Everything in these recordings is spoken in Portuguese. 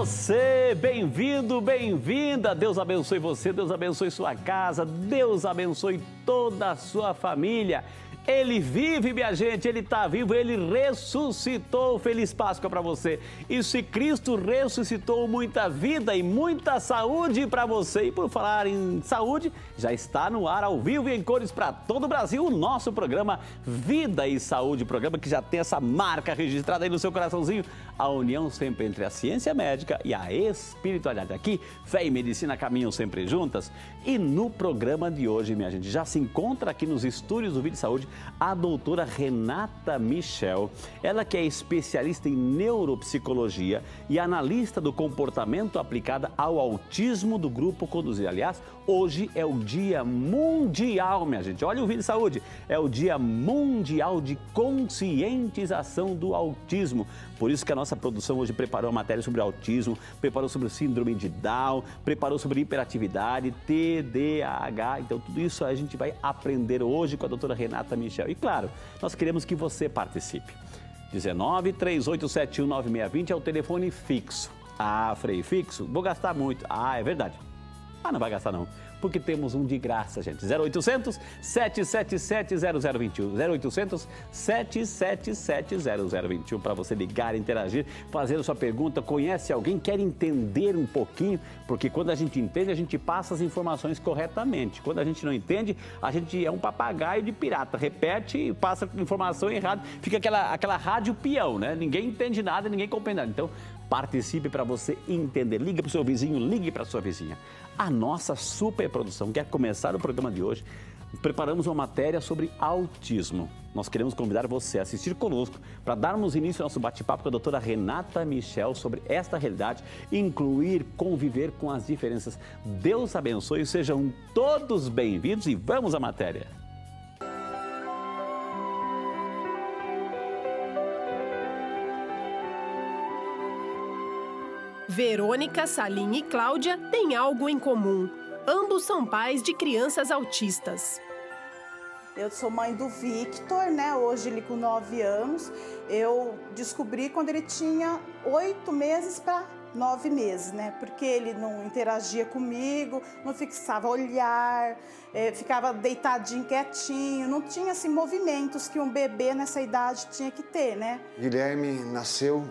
você, bem-vindo, bem-vinda. Deus abençoe você, Deus abençoe sua casa, Deus abençoe toda a sua família. Ele vive, minha gente, Ele está vivo, Ele ressuscitou. Feliz Páscoa para você. E se Cristo ressuscitou, muita vida e muita saúde para você. E por falar em saúde, já está no ar ao vivo e em cores para todo o Brasil o nosso programa Vida e Saúde, programa que já tem essa marca registrada aí no seu coraçãozinho, a união sempre entre a ciência médica e a espiritualidade. Aqui, fé e medicina caminham sempre juntas. E no programa de hoje, minha gente, já se encontra aqui nos estúdios do Vida e Saúde a doutora Renata Michel, ela que é especialista em neuropsicologia e analista do comportamento aplicada ao autismo do grupo Conduzir. Aliás, hoje é o Dia Mundial, minha gente, olha o Vida e Saúde, é o Dia Mundial de Conscientização do Autismo. Por isso que a nossa produção hoje preparou uma matéria sobre autismo, preparou sobre o síndrome de Down, preparou sobre hiperatividade, TDAH. Então, tudo isso a gente vai aprender hoje com a doutora Renata Michel. E claro, nós queremos que você participe. 19-3871-9620 é o telefone fixo. Ah, Frei, fixo? Vou gastar muito. Ah, é verdade. Ah, não vai gastar não, porque temos um de graça, gente. 0800 777 0021. 0800 777 0021 para você ligar, interagir, fazer a sua pergunta. Conhece alguém, quer entender um pouquinho? Porque quando a gente entende, a gente passa as informações corretamente. Quando a gente não entende, a gente é um papagaio de pirata. Repete e passa informação errada. Fica aquela rádio peão, né? Ninguém entende nada, ninguém compreende nada. Então, participe para você entender. Liga para o seu vizinho, ligue para a sua vizinha. A nossa superprodução quer começar o programa de hoje. Preparamos uma matéria sobre autismo. Nós queremos convidar você a assistir conosco para darmos início ao nosso bate-papo com a doutora Renata Michel sobre esta realidade, incluir, conviver com as diferenças. Deus abençoe, sejam todos bem-vindos e vamos à matéria. Verônica, Salim e Cláudia têm algo em comum. Ambos são pais de crianças autistas. Eu sou mãe do Victor, né? Hoje ele com 9 anos. Eu descobri quando ele tinha 8 meses para 9 meses, né? Porque ele não interagia comigo, não fixava olhar, ficava deitadinho, quietinho. Não tinha, assim, movimentos que um bebê nessa idade tinha que ter, né? Guilherme nasceu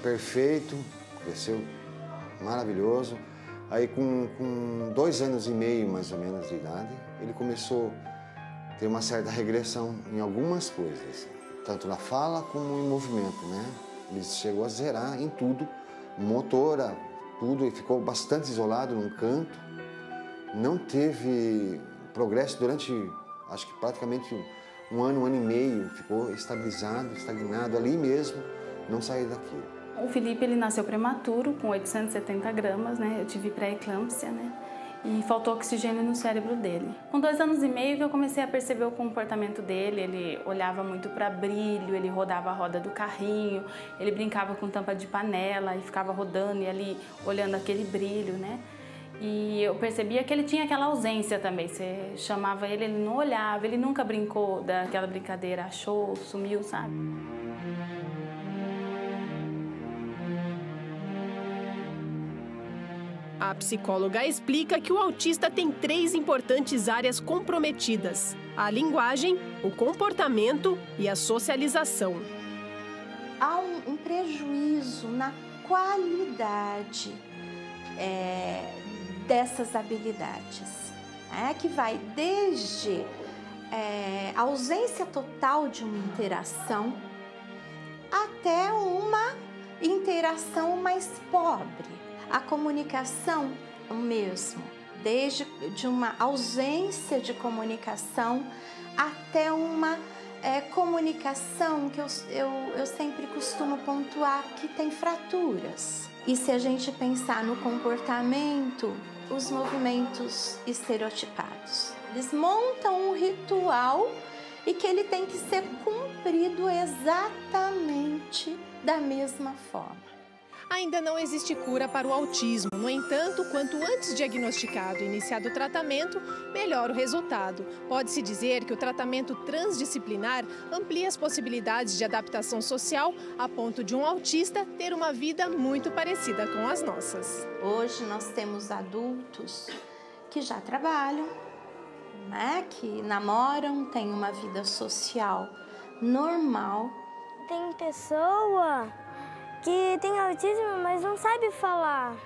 perfeito. Cresceu maravilhoso. Aí com 2 anos e meio, mais ou menos, de idade, ele começou a ter uma certa regressão em algumas coisas, tanto na fala como em movimento, né? Ele chegou a zerar em tudo, motora, tudo, e ficou bastante isolado num canto. Não teve progresso durante, acho que praticamente um ano e meio, ficou estabilizado, estagnado ali mesmo, não saiu daquilo. O Felipe, ele nasceu prematuro, com 870 gramas, né? Eu tive pré-eclâmpsia, né? E faltou oxigênio no cérebro dele. Com 2 anos e meio que eu comecei a perceber o comportamento dele. Ele olhava muito para brilho, ele rodava a roda do carrinho, ele brincava com tampa de panela e ficava rodando e ali olhando aquele brilho, né? E eu percebia que ele tinha aquela ausência também. Você chamava ele, ele não olhava, ele nunca brincou daquela brincadeira, achou, sumiu, sabe? A psicóloga explica que o autista tem 3 importantes áreas comprometidas: a linguagem, o comportamento e a socialização. Há um prejuízo na qualidade dessas habilidades, que vai desde a ausência total de uma interação até uma interação mais pobre. A comunicação, o mesmo, desde de uma ausência de comunicação até uma comunicação que eu sempre costumo pontuar que tem fraturas. E se a gente pensar no comportamento, os movimentos estereotipados. Eles montam um ritual e que ele tem que ser cumprido exatamente da mesma forma. Ainda não existe cura para o autismo. No entanto, quanto antes diagnosticado e iniciado o tratamento, melhor o resultado. Pode-se dizer que o tratamento transdisciplinar amplia as possibilidades de adaptação social a ponto de um autista ter uma vida muito parecida com as nossas. Hoje nós temos adultos que já trabalham, né, que namoram, têm uma vida social normal. Tem pessoa que tem autismo, mas não sabe falar.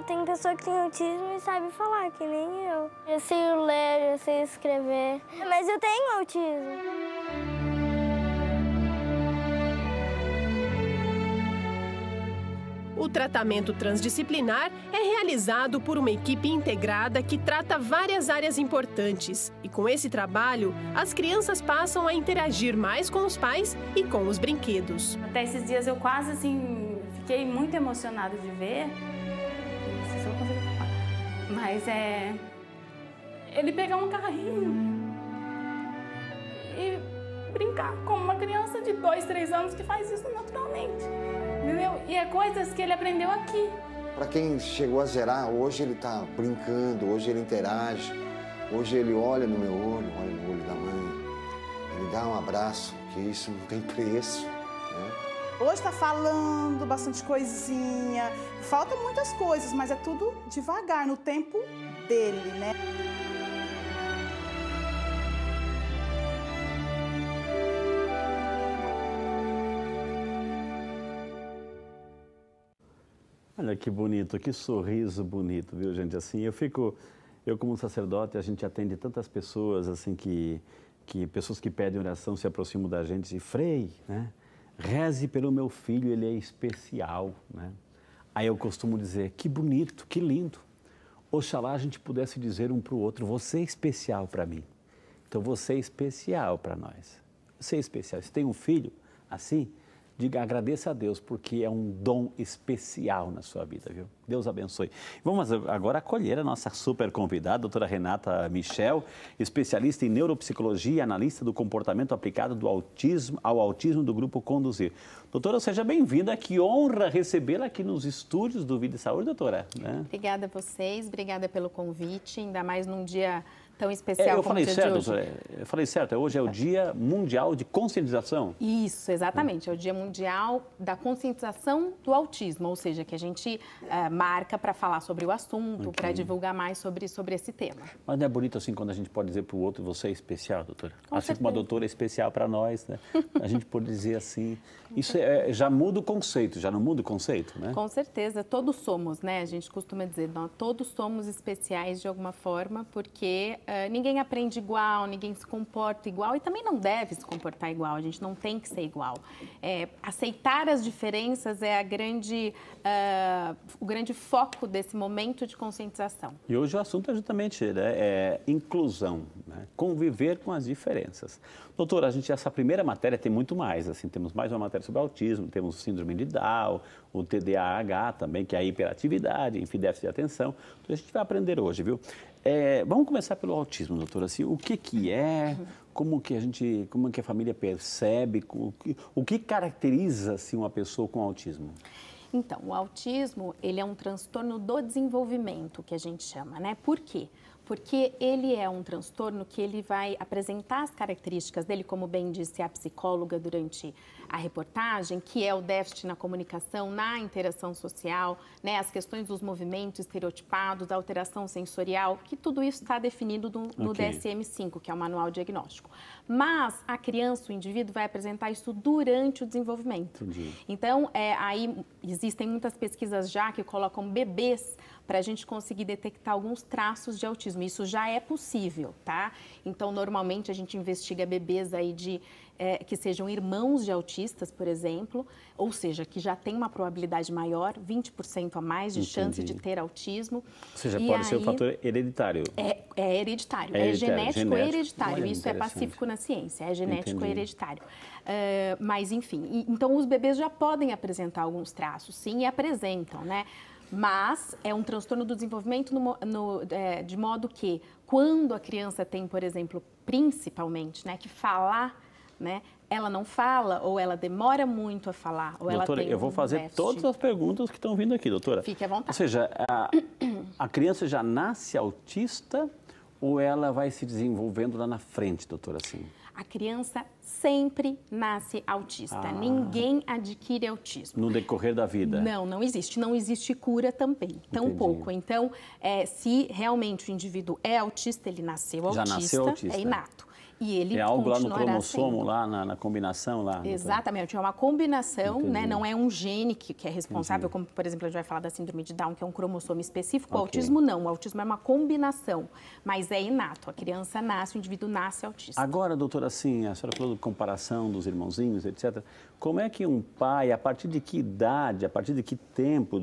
Tem pessoa que tem autismo e sabe falar, que nem eu. Eu sei ler, eu sei escrever, mas eu tenho autismo. O tratamento transdisciplinar é realizado por uma equipe integrada que trata várias áreas importantes. E com esse trabalho, as crianças passam a interagir mais com os pais e com os brinquedos. Até esses dias eu quase assim, fiquei muito emocionada de ver. Não sei se eu vou conseguir falar. Mas ele pegar um carrinho e brincar com uma criança de 2, 3 anos que faz isso naturalmente. Entendeu? E é coisas que ele aprendeu aqui. Para quem chegou a zerar, hoje ele está brincando, hoje ele interage, hoje ele olha no meu olho, olha no olho da mãe, ele dá um abraço, que isso não tem preço, né? Hoje está falando bastante coisinha, falta muitas coisas, mas é tudo devagar, no tempo dele, né? Olha que bonito, que sorriso bonito, viu, gente? Assim, eu como sacerdote, a gente atende tantas pessoas, assim, que pessoas que pedem oração se aproximam da gente e Frei, né? Reze pelo meu filho, ele é especial, né? Aí eu costumo dizer, que bonito, que lindo. Oxalá a gente pudesse dizer um para o outro, você é especial para mim. Então você é especial para nós. Você é especial. Se tem um filho assim, diga, agradeça a Deus, porque é um dom especial na sua vida, viu? Deus abençoe. Vamos agora acolher a nossa super convidada, a doutora Renata Michel, especialista em neuropsicologia e analista do comportamento aplicado ao autismo do Grupo Conduzir. Doutora, seja bem-vinda, que honra recebê-la aqui nos estúdios do Vida e Saúde, doutora. Né? Obrigada a vocês, obrigada pelo convite, ainda mais num dia tão especial como o dia de hoje. Doutora, eu falei certo, hoje é o Dia Mundial de Conscientização. Isso, exatamente, é o Dia Mundial da Conscientização do Autismo, ou seja, que a gente marca para falar sobre o assunto, para divulgar mais sobre esse tema. Mas não é bonito assim quando a gente pode dizer para o outro, você é especial, doutora? Com assim certeza. como a doutora é especial para nós, né? A gente pode dizer assim, isso já muda o conceito, já não muda o conceito, né? Com certeza, todos somos, né? A gente costuma dizer, nós todos somos especiais de alguma forma, porque ninguém aprende igual, ninguém se comporta igual e também não deve se comportar igual, a gente não tem que ser igual. Aceitar as diferenças é o grande foco desse momento de conscientização. E hoje o assunto é justamente inclusão, né? Conviver com as diferenças. Doutora, essa primeira matéria tem muito mais, assim, temos mais uma matéria sobre autismo, temos o síndrome de Down, o TDAH também, que é a hiperatividade, enfim, déficit de atenção. Então a gente vai aprender hoje, viu? Vamos começar pelo autismo, doutora. Assim, o que é, como que a família percebe, o que caracteriza assim, uma pessoa com autismo? Então, o autismo, ele é um transtorno do desenvolvimento, que a gente chama, né? Por quê? Porque ele é um transtorno que ele vai apresentar as características dele, como bem disse a psicóloga durante a reportagem, que é o déficit na comunicação, na interação social, né, as questões dos movimentos estereotipados, a alteração sensorial, que tudo isso está definido no DSM-5, que é o Manual Diagnóstico. Mas a criança, o indivíduo, vai apresentar isso durante o desenvolvimento. Entendi. Então, aí existem muitas pesquisas já que colocam bebês para a gente conseguir detectar alguns traços de autismo. Isso já é possível, tá? Então, normalmente, a gente investiga bebês aí que sejam irmãos de autistas, por exemplo, ou seja, que já tem uma probabilidade maior, 20% a mais de chance de ter autismo. Ou seja, pode ser um fator hereditário. É hereditário, é genético hereditário. Olha, isso é pacífico na ciência, é genético hereditário. Mas, enfim, então os bebês já podem apresentar alguns traços, sim, e apresentam, né? Mas é um transtorno do desenvolvimento de modo que, quando a criança tem, por exemplo, principalmente, né, que falar, né, ela não fala, ou ela demora muito a falar, ou doutora, ela tem eu vou fazer déficit. todas as perguntas que estão vindo aqui, doutora. Fique à vontade. Ou seja, a criança já nasce autista ou ela vai se desenvolvendo lá na frente, doutora, assim? A criança sempre nasce autista. Ninguém adquire autismo. No decorrer da vida? Não existe. Não existe cura também, tampouco. Então, se realmente o indivíduo é autista, ele nasceu autista, já nasceu autista. É inato. E ele é algo lá no cromossomo, sendo. lá na combinação lá? Exatamente, é uma combinação, né? Não é um gene que é responsável, como, por exemplo, a gente vai falar da síndrome de Down, que é um cromossomo específico. O autismo não, o autismo é uma combinação, mas é inato. A criança nasce, o indivíduo nasce autista. Agora, doutora, assim, a senhora falou de comparação dos irmãozinhos, etc. Como é que um pai, a partir de que idade, a partir de que tempo,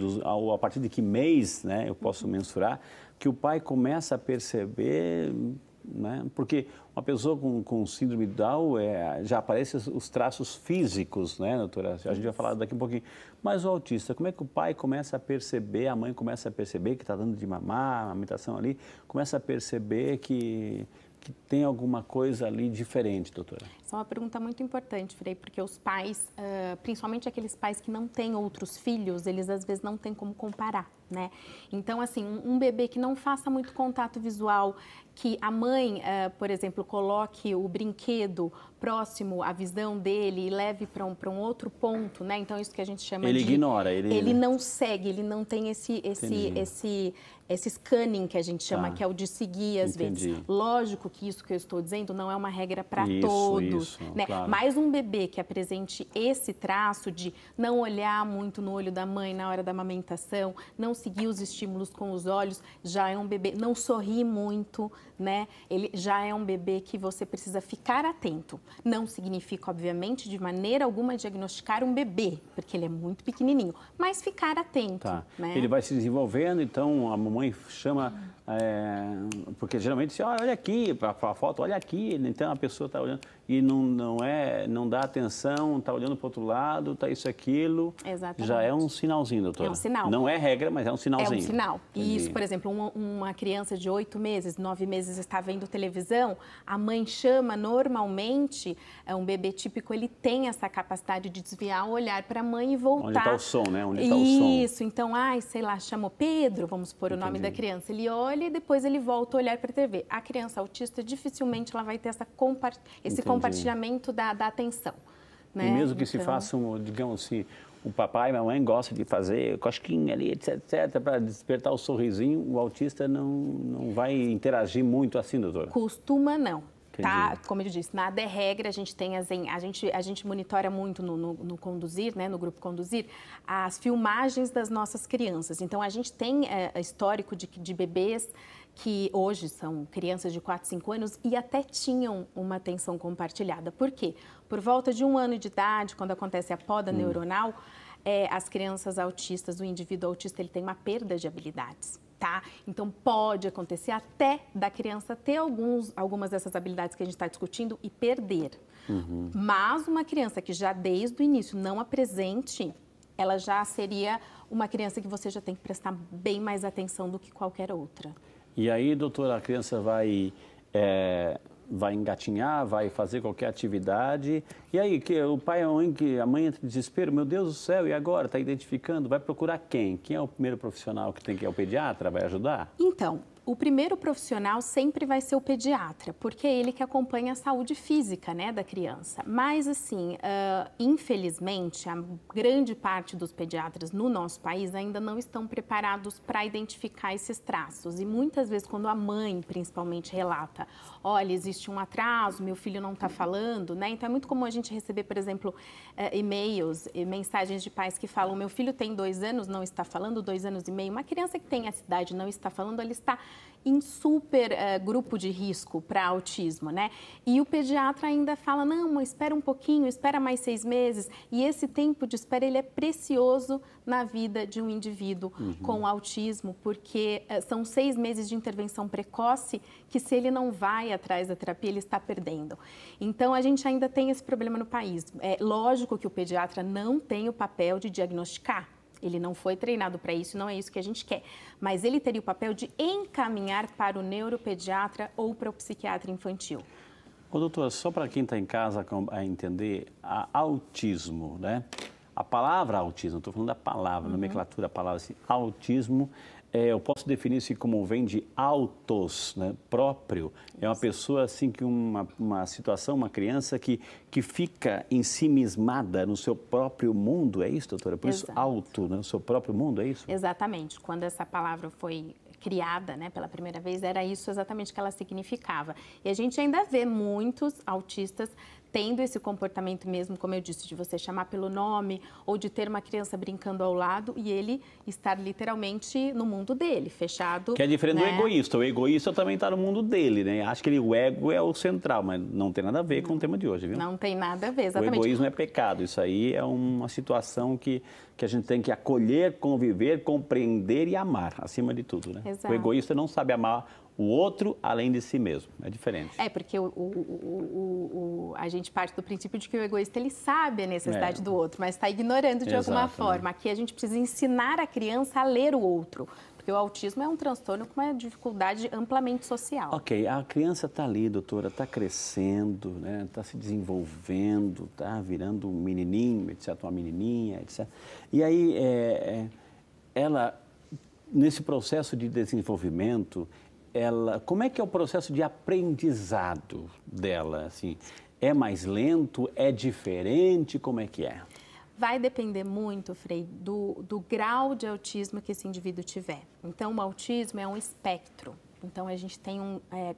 a partir de que mês, né, eu posso mensurar, que o pai começa a perceber... Né? Porque uma pessoa com síndrome de Down já aparecem os traços físicos, né, doutora? A gente vai falar daqui um pouquinho. Mas o autista, como é que o pai começa a perceber, a mãe começa a perceber que está dando de mamar, a amamentação ali, começa a perceber que tem alguma coisa ali diferente, doutora? Essa é uma pergunta muito importante, Frei, porque os pais, principalmente aqueles pais que não têm outros filhos, eles às vezes não têm como comparar, né? Então, assim, um bebê que não faça muito contato visual, que a mãe, por exemplo, coloque o brinquedo próximo à visão dele e leve para um outro ponto, né? Então, isso que a gente chama ele ignora, ele não segue, ele não tem esse scanning que a gente chama, que é o de seguir às vezes. Lógico que isso que eu estou dizendo não é uma regra para todos, né? Claro. Mas um bebê que apresente esse traço de não olhar muito no olho da mãe na hora da amamentação, não seguir os estímulos com os olhos, já é um bebê, não sorrir muito, né? Ele já é um bebê que você precisa ficar atento. Não significa, obviamente, de maneira alguma diagnosticar um bebê, porque ele é muito pequenininho, mas ficar atento. Né? Ele vai se desenvolvendo, então a mamãe chama, porque geralmente você olha aqui, para a foto, olha aqui, então a pessoa está olhando e não dá atenção, está olhando para o outro lado, está isso, aquilo. Exatamente. Já é um sinalzinho, doutora. É um sinal. Não é regra, mas é um sinalzinho. É um sinal. E isso, por exemplo, uma criança de 8 meses, 9 meses está vendo televisão, a mãe chama normalmente, um bebê típico, ele tem essa capacidade de desviar o olhar para a mãe e voltar. Onde está o som, né? Onde está o som. Isso, então, sei lá, chamou Pedro, vamos pôr o nome da criança. Ele olha e depois ele volta a olhar para a TV. A criança autista, dificilmente ela vai ter esse compartilhamento da atenção. Né? E mesmo que se faça, digamos assim, o papai e a mamãe gostam de fazer cosquinha ali, etc, para despertar o sorrisinho, o autista não vai interagir muito assim, doutora? Costuma não. Tá, como eu disse, nada é regra, a gente monitora muito no Conduzir, né, no grupo Conduzir, as filmagens das nossas crianças. Então, a gente tem histórico de bebês que hoje são crianças de 4, 5 anos e até tinham uma atenção compartilhada. Por quê? Por volta de 1 ano de idade, quando acontece a poda neuronal, as crianças autistas, o indivíduo autista, ele tem uma perda de habilidades. Tá? Então, pode acontecer até da criança ter algumas dessas habilidades que a gente está discutindo e perder. Mas uma criança que já desde o início não apresente, ela já seria uma criança que você já tem que prestar bem mais atenção do que qualquer outra. E aí, doutora, a criança vai engatinhar, vai fazer qualquer atividade. E aí, o pai e a mãe entra em desespero, meu Deus do céu, e agora? Está identificando? Vai procurar quem? Quem é o primeiro profissional que é o pediatra? Vai ajudar? Então, o primeiro profissional sempre vai ser o pediatra, porque é ele que acompanha a saúde física, né, da criança. Mas, assim, infelizmente, a grande parte dos pediatras no nosso país ainda não estão preparados para identificar esses traços. E muitas vezes, quando a mãe, principalmente, relata, olha, existe um atraso, meu filho não está falando, né? Então, é muito comum a gente receber, por exemplo, e-mails, mensagens de pais que falam, meu filho tem 2 anos, não está falando, 2 anos e meio. Uma criança que tem essa idade não está falando, ela está em super grupo de risco para autismo, né? E o pediatra ainda fala, não, espera um pouquinho, espera mais 6 meses. E esse tempo de espera, ele é precioso na vida de um indivíduo com autismo, porque são 6 meses de intervenção precoce que, se ele não vai atrás da terapia, ele está perdendo. Então, a gente ainda tem esse problema no país. É lógico que o pediatra não tem o papel de diagnosticar. Ele não foi treinado para isso, não é isso que a gente quer. Mas ele teria o papel de encaminhar para o neuropediatra ou para o psiquiatra infantil. Ô, doutora, só para quem está em casa a entender, autismo, né? A palavra autismo, estou falando da palavra, nomenclatura, a palavra assim, autismo, eu posso definir isso como vem de autos, né? Próprio. É uma pessoa assim que uma situação, uma criança que fica ensimismada no seu próprio mundo, é isso, doutora? Por isso, auto, né? No seu próprio mundo, é isso? Exatamente. Quando essa palavra foi criada, né, pela primeira vez, era isso exatamente que ela significava. E a gente ainda vê muitos autistas tendo esse comportamento mesmo, como eu disse, de você chamar pelo nome ou de ter uma criança brincando ao lado e ele estar literalmente no mundo dele, fechado. Que é diferente, né, do egoísta. O egoísta também está no mundo dele, né? Acho que o ego é o central, mas não tem nada a ver com o tema de hoje, viu? Não tem nada a ver, exatamente. O egoísmo é pecado. Isso aí é uma situação que a gente tem que acolher, conviver, compreender e amar, acima de tudo, né? Exato. O egoísta não sabe amar o outro além de si mesmo. É diferente. É, porque a gente parte do princípio de que o egoísta ele sabe a necessidade do outro, mas está ignorando de alguma forma. Aqui a gente precisa ensinar a criança a ler o outro. Porque o autismo é um transtorno com uma dificuldade amplamente social. Ok, a criança está ali, doutora, está crescendo, né? Está se desenvolvendo, está virando um menininho, etc., uma menininha, etc. E aí, ela, nesse processo de desenvolvimento, como é que é o processo de aprendizado dela? Assim, é mais lento? É diferente? Como é que é? Vai depender muito, Frei, do grau de autismo que esse indivíduo tiver. Então, o autismo é um espectro. Então, a gente tem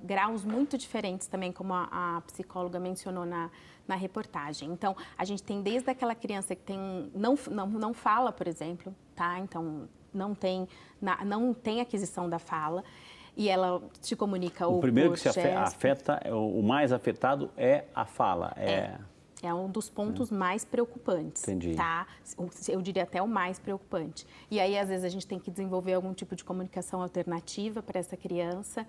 graus muito diferentes também, como a psicóloga mencionou na reportagem. Então, a gente tem desde aquela criança que não fala, por exemplo, tá? Então, não tem aquisição da fala. E ela se comunica o primeiro que se afeta, o mais afetado é a fala. É um dos pontos mais preocupantes. Entendi. Tá? Eu diria até o mais preocupante. E aí, às vezes, a gente tem que desenvolver algum tipo de comunicação alternativa para essa criança.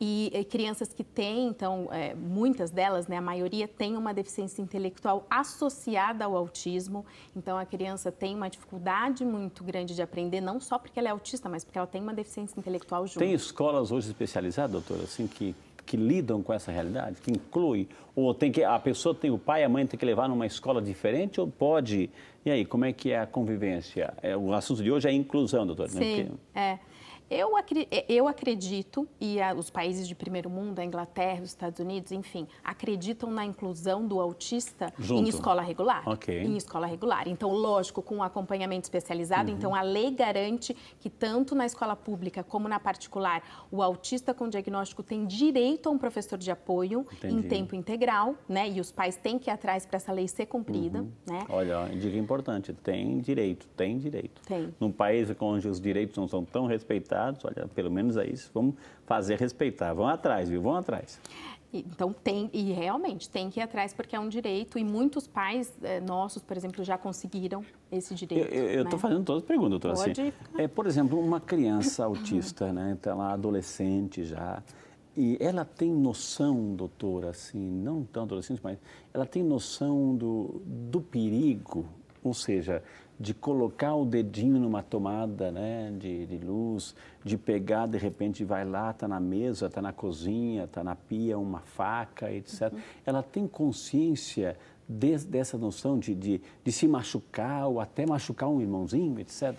E crianças que têm, então, muitas delas, né, a maioria, tem uma deficiência intelectual associada ao autismo. Então, a criança tem uma dificuldade muito grande de aprender, não só porque ela é autista, mas porque ela tem uma deficiência intelectual junto. Tem escolas hoje especializadas, doutora, assim, que lidam com essa realidade, que inclui, ou a pessoa tem o pai e a mãe tem que levar numa escola diferente ou pode? E aí, como é que é a convivência? O assunto de hoje é a inclusão, doutora. Sim, né? Eu acredito, e os países de primeiro mundo, a Inglaterra, os Estados Unidos, enfim, acreditam na inclusão do autista em escola regular. Okay. Em escola regular. Então, lógico, com um acompanhamento especializado. Então, a lei garante que tanto na escola pública como na particular, o autista com diagnóstico tem direito a um professor de apoio em tempo integral, né? E os pais têm que ir atrás para essa lei ser cumprida, né? Olha, dica importante, tem direito. Tem. Num país onde os direitos não são tão respeitados, olha, pelo menos é isso, vamos fazer respeitar. Vão atrás, viu? Vão atrás. Então, realmente tem que ir atrás porque é um direito e muitos pais nossos, por exemplo, já conseguiram esse direito. Eu estou fazendo todas as perguntas, doutora. Pode. Assim, por exemplo, uma criança autista, né? Está lá adolescente já, e ela tem noção, doutora, assim, não tão adolescente, mas ela tem noção do perigo, ou seja, de colocar o dedinho numa tomada, né, de luz, de pegar, de repente, vai lá, está na mesa, está na cozinha, está na pia, uma faca, etc. Ela tem consciência dessa noção de se machucar ou até machucar um irmãozinho, etc.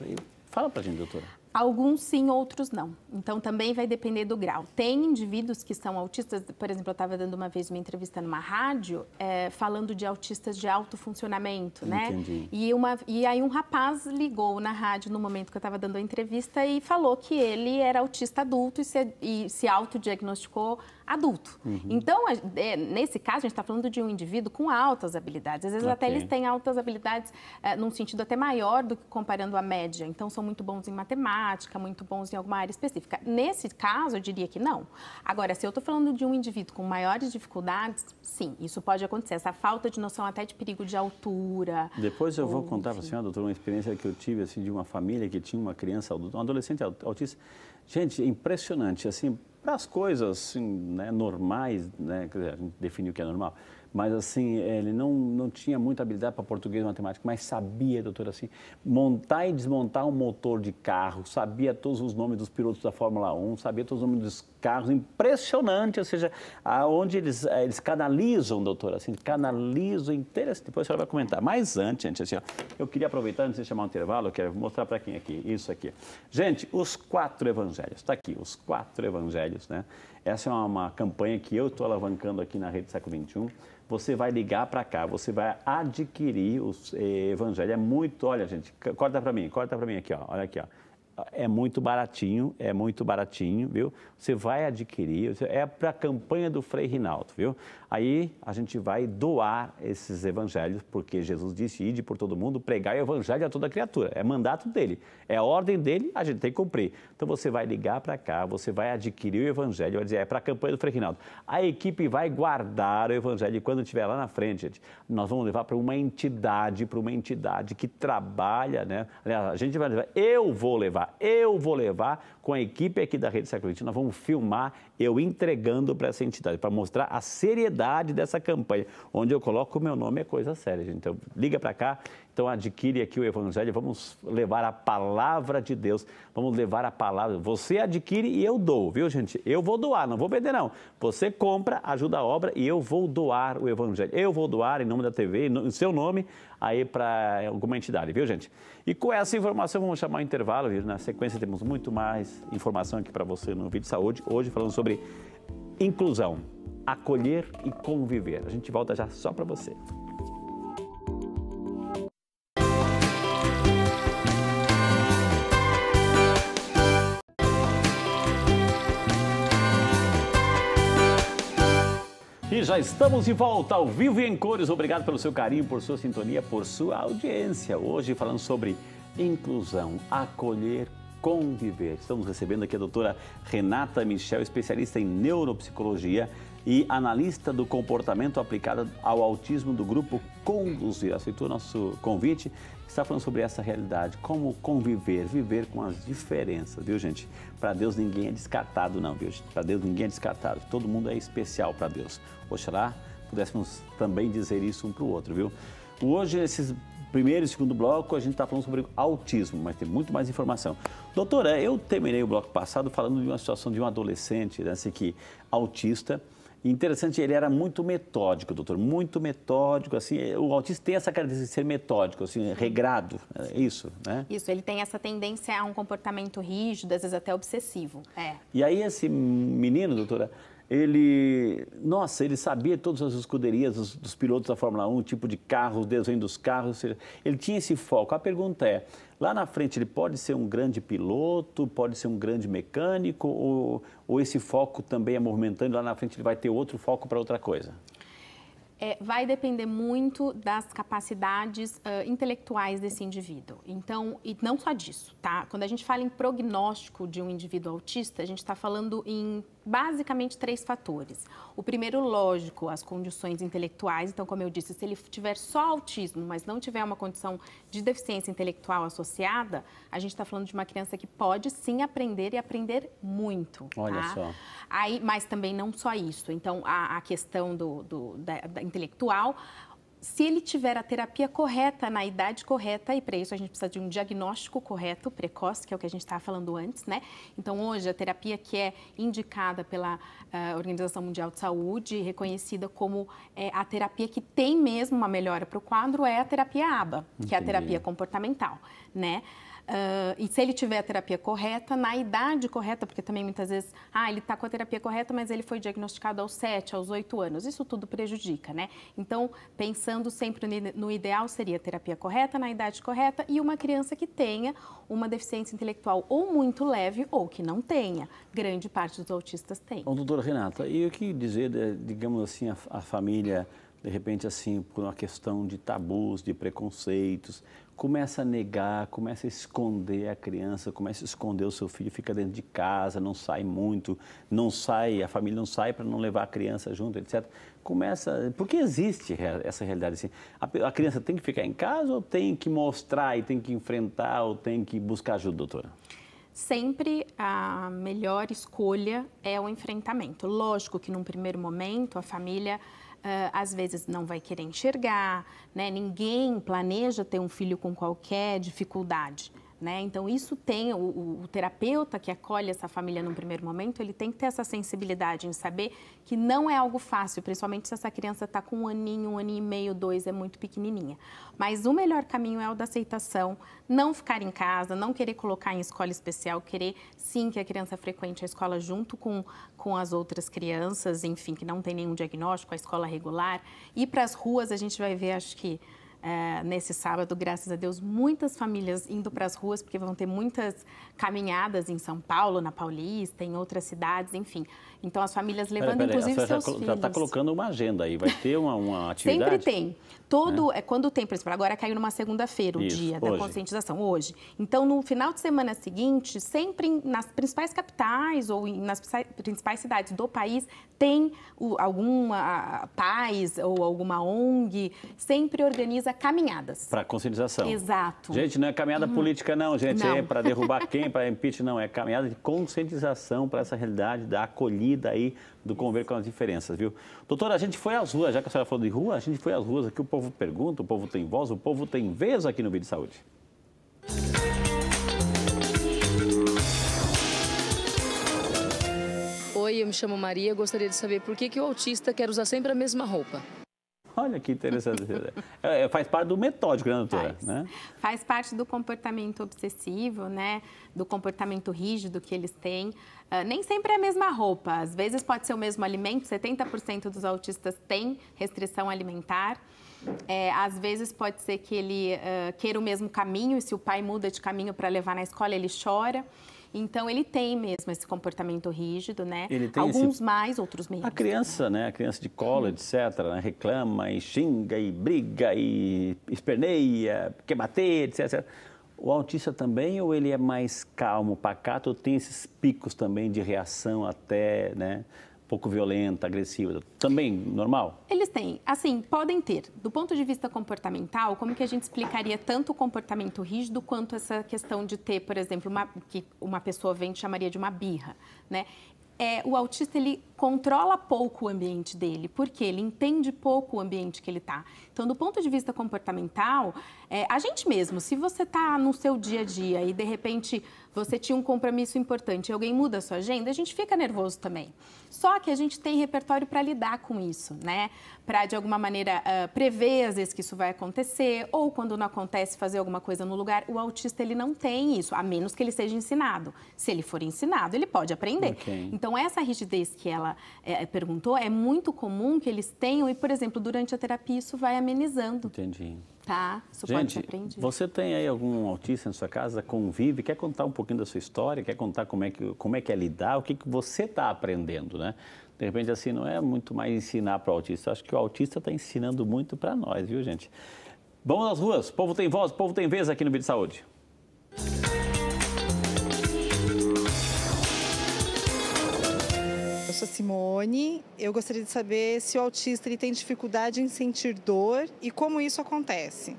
Fala para a gente, doutora. Alguns sim, outros não. Então, também vai depender do grau. Tem indivíduos que são autistas, por exemplo, eu estava dando uma vez uma entrevista numa rádio, falando de autistas de alto funcionamento, né? Entendi. E aí um rapaz ligou na rádio no momento que eu estava dando a entrevista e falou que ele era autista adulto e se autodiagnosticou adulto. Então, nesse caso, a gente está falando de um indivíduo com altas habilidades. Às vezes até eles têm altas habilidades num sentido até maior do que comparando a média. Então, são muito bons em matemática, muito bons em alguma área específica. Nesse caso, eu diria que não. Agora, se eu estou falando de um indivíduo com maiores dificuldades, sim, isso pode acontecer. Essa falta de noção até de perigo de altura. Depois eu vou contar para a senhora, doutora, uma experiência que eu tive assim, de uma família que tinha uma criança, um adolescente autista. Gente, impressionante, assim, para as coisas assim, né, normais, né, quer dizer, a gente definiu o que é normal, mas assim, ele não tinha muita habilidade para português e matemática, mas sabia, doutora, assim, montar e desmontar um motor de carro, sabia todos os nomes dos pilotos da Fórmula 1, sabia todos os nomes dos carros, impressionante, ou seja, aonde eles canalizam, doutora, assim, canalizam, interessante, depois a senhora vai comentar. Mas antes, gente, assim, ó, eu queria aproveitar, antes de chamar um intervalo, eu quero mostrar para quem aqui, isso aqui. Gente, os 4 evangelhos, está aqui, os 4 evangelhos, né? Essa é uma campanha que eu estou alavancando aqui na Rede Século XXI. Você vai ligar para cá, você vai adquirir os evangelhos. É muito, olha, gente, corta para mim aqui, ó, olha aqui, ó. É muito baratinho, viu? Você vai adquirir, é para a campanha do Frei Rinaldo, viu? Aí a gente vai doar esses evangelhos, porque Jesus disse, ide por todo mundo, pregar o evangelho a toda criatura. É mandato dele, é a ordem dele, a gente tem que cumprir. Então você vai ligar para cá, você vai adquirir o evangelho, vai dizer, é para a campanha do Frei Rinaldo. A equipe vai guardar o evangelho e quando estiver lá na frente, gente, nós vamos levar para uma entidade que trabalha, né? Aliás, a gente vai levar, eu vou levar com a equipe aqui da Rede Século XXI, nós vamos filmar eu entregando para essa entidade, para mostrar a seriedade dessa campanha, onde eu coloco o meu nome, é coisa séria, gente. Então, liga para cá, então adquire aqui o evangelho, vamos levar a palavra de Deus, vamos levar a palavra, você adquire e eu dou, viu, gente? Eu vou doar, não vou vender, não. Você compra, ajuda a obra e eu vou doar o evangelho. Eu vou doar em nome da TV, em seu nome, aí para alguma entidade, viu, gente? E com essa informação, vamos chamar o intervalo, viu? Na sequência temos muito mais informação aqui para você no Vídeo Saúde, hoje falando sobre inclusão, acolher e conviver. A gente volta já só para você. E já estamos de volta ao vivo e em cores. Obrigado pelo seu carinho, por sua sintonia, por sua audiência. Hoje falando sobre inclusão, acolher, conviver. Estamos recebendo aqui a doutora Renata Michel, especialista em neuropsicologia e analista do comportamento aplicado ao autismo do grupo Conduzir. Aceitou nosso convite, está falando sobre essa realidade, como conviver, viver com as diferenças, viu, gente? Para Deus ninguém é descartado, não, viu, gente? Para Deus ninguém é descartado, todo mundo é especial para Deus. Oxalá pudéssemos também dizer isso um para o outro, viu? Hoje, esses primeiro e segundo bloco, a gente está falando sobre autismo, mas tem muito mais informação. Doutora, eu terminei o bloco passado falando de uma situação de um adolescente, né, assim, que autista. Interessante, ele era muito metódico, doutor, muito metódico, assim, o autista tem essa característica de ser metódico, assim, regrado, é isso, né? Isso, ele tem essa tendência a um comportamento rígido, às vezes até obsessivo, E aí esse menino, doutora, ele sabia todas as escuderias dos pilotos da Fórmula 1, o tipo de carro, o desenho dos carros, ou seja, ele tinha esse foco. A pergunta é, lá na frente ele pode ser um grande piloto, pode ser um grande mecânico, ou esse foco também é movimentando, lá na frente ele vai ter outro foco para outra coisa? Vai depender muito das capacidades intelectuais desse indivíduo. Então, e não só disso, tá? Quando a gente fala em prognóstico de um indivíduo autista, a gente está falando em basicamente 3 fatores. O primeiro, lógico, as condições intelectuais. Então, como eu disse, se ele tiver só autismo, mas não tiver uma condição de deficiência intelectual associada, a gente está falando de uma criança que pode sim aprender e aprender muito. Olha tá? só. Mas também não só isso. Então, a questão da intelectual, se ele tiver a terapia correta, na idade correta, e para isso a gente precisa de um diagnóstico correto, precoce, que é o que a gente estava falando antes, né? Então, hoje, a terapia que é indicada pela Organização Mundial de Saúde, reconhecida como a terapia que tem mesmo uma melhora para o quadro, é a terapia ABA, que é a terapia comportamental, né? E se ele tiver a terapia correta, na idade correta, porque também muitas vezes, ele está com a terapia correta, mas ele foi diagnosticado aos 7, aos 8 anos. Isso tudo prejudica, né? Então, pensando sempre no ideal, seria a terapia correta, na idade correta, e uma criança que tenha uma deficiência intelectual ou muito leve ou que não tenha. Grande parte dos autistas tem. Bom, doutora Renata, e o que dizer, digamos assim, a família, de repente, assim, por uma questão de tabus, de preconceitos, começa a negar, começa a esconder a criança, começa a esconder o seu filho, fica dentro de casa, não sai muito, a família não sai para não levar a criança junto, etc. Porque existe essa realidade assim? A criança tem que ficar em casa ou tem que mostrar e tem que enfrentar ou tem que buscar ajuda, doutora? Sempre a melhor escolha é o enfrentamento. Lógico que num primeiro momento a família às vezes não vai querer enxergar, né? Ninguém planeja ter um filho com qualquer dificuldade. Né? Então, isso tem, o terapeuta que acolhe essa família num primeiro momento, ele tem que ter essa sensibilidade em saber que não é algo fácil, principalmente se essa criança está com um aninho e meio, 2, é muito pequenininha. Mas o melhor caminho é o da aceitação, não ficar em casa, não querer colocar em escola especial, querer sim que a criança frequente a escola junto com as outras crianças, enfim, que não tem nenhum diagnóstico, a escola regular. Ir para as ruas, a gente vai ver, acho que, nesse sábado, graças a Deus, muitas famílias indo para as ruas, porque vão ter muitas caminhadas em São Paulo, na Paulista, em outras cidades, enfim. Então, as famílias levando, inclusive, seus filhos. Já está colocando uma agenda aí, vai ter uma atividade? Sempre tem. Quando tem, por exemplo, agora caiu numa segunda-feira o dia da conscientização, hoje. Então, no final de semana seguinte, sempre nas principais capitais ou nas principais cidades do país, tem alguma paz ou alguma ONG, sempre organiza caminhadas. Para conscientização. Exato. Gente, não é caminhada política não, gente. Não. É para derrubar quem, para impeachment, não. É caminhada de conscientização para essa realidade da acolhida aí, do conviver com as diferenças, viu? Doutora, a gente foi às ruas, já que a senhora falou de rua, a gente foi às ruas aqui, o povo pergunta, o povo tem voz, o povo tem vez aqui no Vídeo de Saúde. Oi, eu me chamo Maria, gostaria de saber por que o autista quer usar sempre a mesma roupa. Olha que interessante. Faz parte do metódico, né, doutora? Faz parte do comportamento obsessivo, né? Do comportamento rígido que eles têm. Nem sempre é a mesma roupa. Às vezes pode ser o mesmo alimento. 70% dos autistas têm restrição alimentar. Às vezes pode ser que ele queira o mesmo caminho e se o pai muda de caminho para levar na escola, ele chora. Então, ele tem mesmo esse comportamento rígido, né? Alguns mais, outros menos. A criança, né? A criança de colo, etc., né? Reclama e xinga e briga e esperneia, quer bater, etc. O autista também, ou ele é mais calmo, pacato, ou tem esses picos também de reação até, né? Pouco violenta, agressiva, também normal? Eles têm, assim, podem ter. Do ponto de vista comportamental, como que a gente explicaria tanto o comportamento rígido quanto essa questão de ter, por exemplo, que uma pessoa vem e chamaria de uma birra, né? O autista, ele controla pouco o ambiente dele, porque ele entende pouco o ambiente que ele está. Então, do ponto de vista comportamental, a gente mesmo, se você está no seu dia a dia e, de repente, você tinha um compromisso importante e alguém muda a sua agenda, a gente fica nervoso também. Só que a gente tem repertório para lidar com isso, né? Para, de alguma maneira, prever, às vezes, que isso vai acontecer, ou, quando não acontece, fazer alguma coisa no lugar. O autista, ele não tem isso, a menos que ele seja ensinado. Se ele for ensinado, ele pode aprender. Okay. Então, essa rigidez que ela perguntou, é muito comum que eles tenham e, por exemplo, durante a terapia isso vai amenizando. Entendi. Tá? Isso gente, pode ser aprendido. Você tem aí algum autista na sua casa, convive, quer contar um pouquinho da sua história, quer contar como é que é lidar, o que você está aprendendo, né? De repente, assim, não é muito mais ensinar para o autista, acho que o autista está ensinando muito para nós, viu, gente? Vamos às ruas, o povo tem voz, o povo tem vez aqui no Vídeo de Saúde. Eu sou Simone, eu gostaria de saber se o autista ele tem dificuldade em sentir dor e como isso acontece.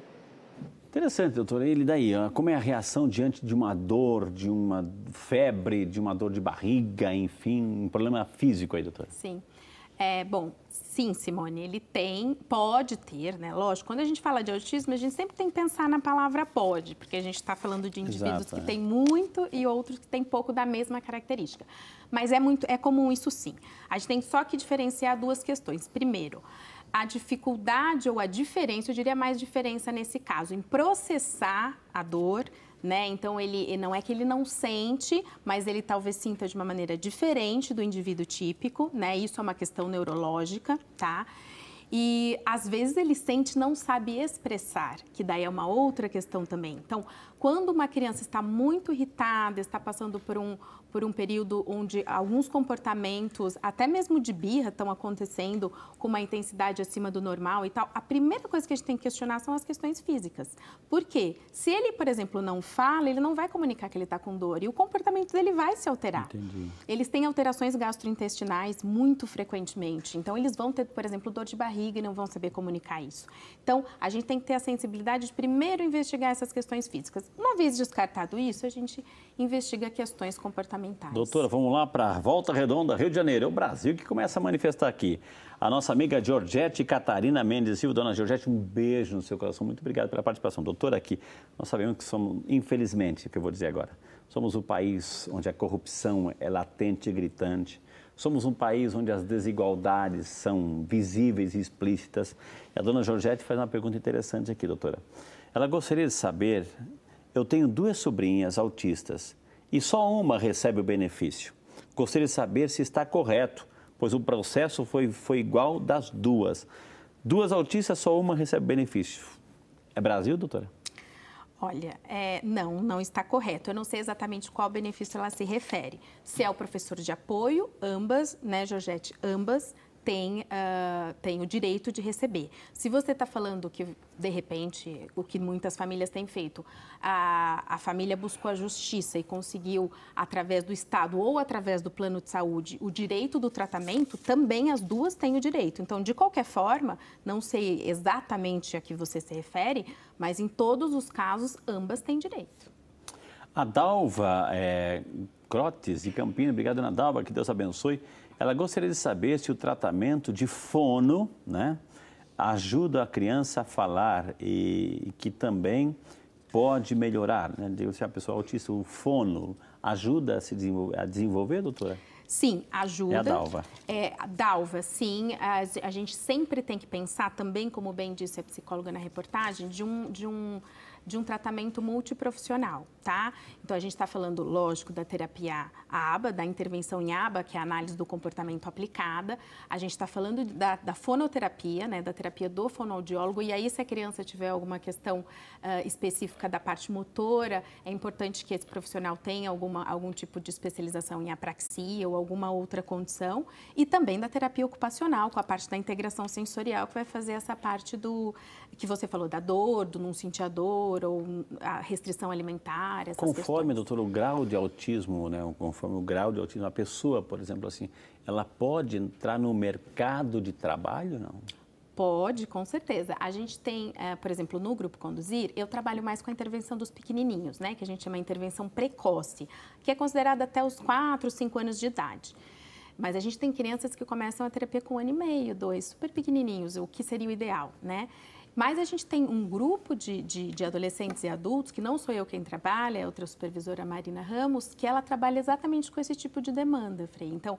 Interessante, doutora. E daí, como é a reação diante de uma dor, de uma febre, de uma dor de barriga, enfim, um problema físico aí, doutora? Sim. Sim, Simone, ele pode ter, né? Lógico, quando a gente fala de autismo, a gente sempre tem que pensar na palavra pode, porque a gente está falando de indivíduos que têm muito e outros que têm pouco da mesma característica. Mas é comum isso sim. A gente tem só que diferenciar duas questões. Primeiro, a dificuldade ou a diferença, eu diria mais diferença nesse caso, em processar a dor, né? Então, ele não é que ele não sente, mas ele talvez sinta de uma maneira diferente do indivíduo típico, né? Isso é uma questão neurológica, tá? E, às vezes, ele sente e não sabe expressar, que daí é uma outra questão também. Então, quando uma criança está muito irritada, está passando por um período onde alguns comportamentos, até mesmo de birra, estão acontecendo com uma intensidade acima do normal e tal, a primeira coisa que a gente tem que questionar são as questões físicas. Por quê? Se ele, por exemplo, não fala, ele não vai comunicar que ele está com dor e o comportamento dele vai se alterar. Entendi. Eles têm alterações gastrointestinais muito frequentemente, então eles vão ter, por exemplo, dor de barriga, barriga e não vão saber comunicar isso. Então, a gente tem que ter a sensibilidade de primeiro investigar essas questões físicas. Uma vez descartado isso, a gente investiga questões comportamentais. Doutora, vamos lá para Volta Redonda, Rio de Janeiro. É o Brasil que começa a manifestar aqui. A nossa amiga Georgette Catarina Mendes Silva. Dona Georgette, um beijo no seu coração. Muito obrigado pela participação. Doutora, aqui, nós sabemos que somos, infelizmente, o que eu vou dizer agora, somos um país onde a corrupção é latente e gritante. Somos um país onde as desigualdades são visíveis e explícitas. E a dona Georgette faz uma pergunta interessante aqui, doutora. Ela gostaria de saber, eu tenho 2 sobrinhas autistas e só uma recebe o benefício. Gostaria de saber se está correto, pois o processo foi igual das 2. 2 autistas, só uma recebe benefício. É Brasil, doutora? Olha, não está correto. Eu não sei exatamente qual benefício ela se refere. Se é o professor de apoio, ambas, né, Georgette, ambas têm o direito de receber. Se você está falando que, de repente, o que muitas famílias têm feito, a família buscou a justiça e conseguiu, através do Estado ou através do plano de saúde, o direito do tratamento, também as 2 têm o direito. Então, de qualquer forma, não sei exatamente a que você se refere, mas em todos os casos, ambas têm direito. A Dalva Crotes, de Campinas, obrigado, dona Dalva, que Deus abençoe. Ela gostaria de saber se o tratamento de fono, né, ajuda a criança a falar e que também pode melhorar, né? Digo, se a pessoa autista, o fono ajuda a desenvolver, doutora? Sim, ajuda. É a Dalva. A Dalva, sim. A gente sempre tem que pensar também, como bem disse a psicóloga na reportagem, de um tratamento multiprofissional, tá? Então, a gente está falando, lógico, da terapia ABA, da intervenção em ABA, que é a análise do comportamento aplicada. A gente está falando da fonoterapia, né, da terapia do fonoaudiólogo. E aí, se a criança tiver alguma questão específica da parte motora, é importante que esse profissional tenha algum tipo de especialização em apraxia ou alguma outra condição. E também da terapia ocupacional, com a parte da integração sensorial, que vai fazer essa parte do que você falou, da dor, do não sentir a dor, ou a restrição alimentar, essas Conforme, questões. doutor, o grau de autismo, né, conforme o grau de autismo, a pessoa, por exemplo, assim, ela pode entrar no mercado de trabalho, não? Pode, com certeza. A gente tem, por exemplo, no Grupo Conduzir, eu trabalho mais com a intervenção dos pequenininhos, né, que a gente chama de intervenção precoce, que é considerada até os 4, 5 anos de idade. Mas a gente tem crianças que começam a terapia com 1 ano e meio, 2, super pequenininhos, o que seria o ideal, né? Mas a gente tem um grupo de adolescentes e adultos, que não sou eu quem trabalha, é outra supervisora, Marina Ramos, que ela trabalha exatamente com esse tipo de demanda, Frei. Então,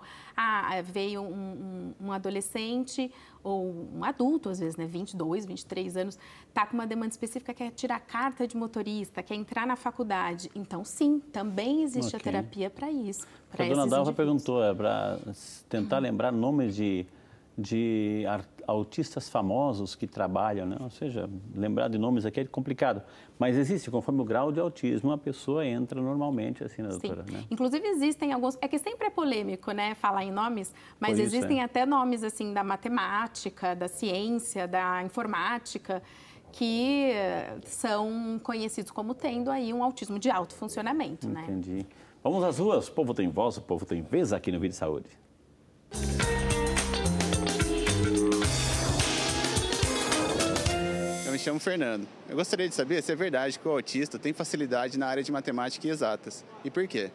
veio um adolescente ou um adulto, às vezes, né, 22, 23 anos, está com uma demanda específica, quer tirar carta de motorista, quer entrar na faculdade. Então, sim, também existe a terapia para isso. A dona Dalva perguntou, para tentar lembrar nomes de autistas famosos que trabalham, né? Ou seja, lembrar de nomes aqui é complicado. Mas existe, conforme o grau de autismo, a pessoa entra normalmente, assim, né, doutora? Né? Inclusive existem alguns, é que sempre é polêmico, né, falar em nomes, mas existem até nomes, assim, da matemática, da ciência, da informática, que são conhecidos como tendo aí um autismo de alto funcionamento, né? Entendi. Vamos às ruas, o povo tem voz, o povo tem vez aqui no Vida e Saúde. Eu me chamo Fernando. Eu gostaria de saber se é verdade que o autista tem facilidade na área de matemática e exatas. E por quê?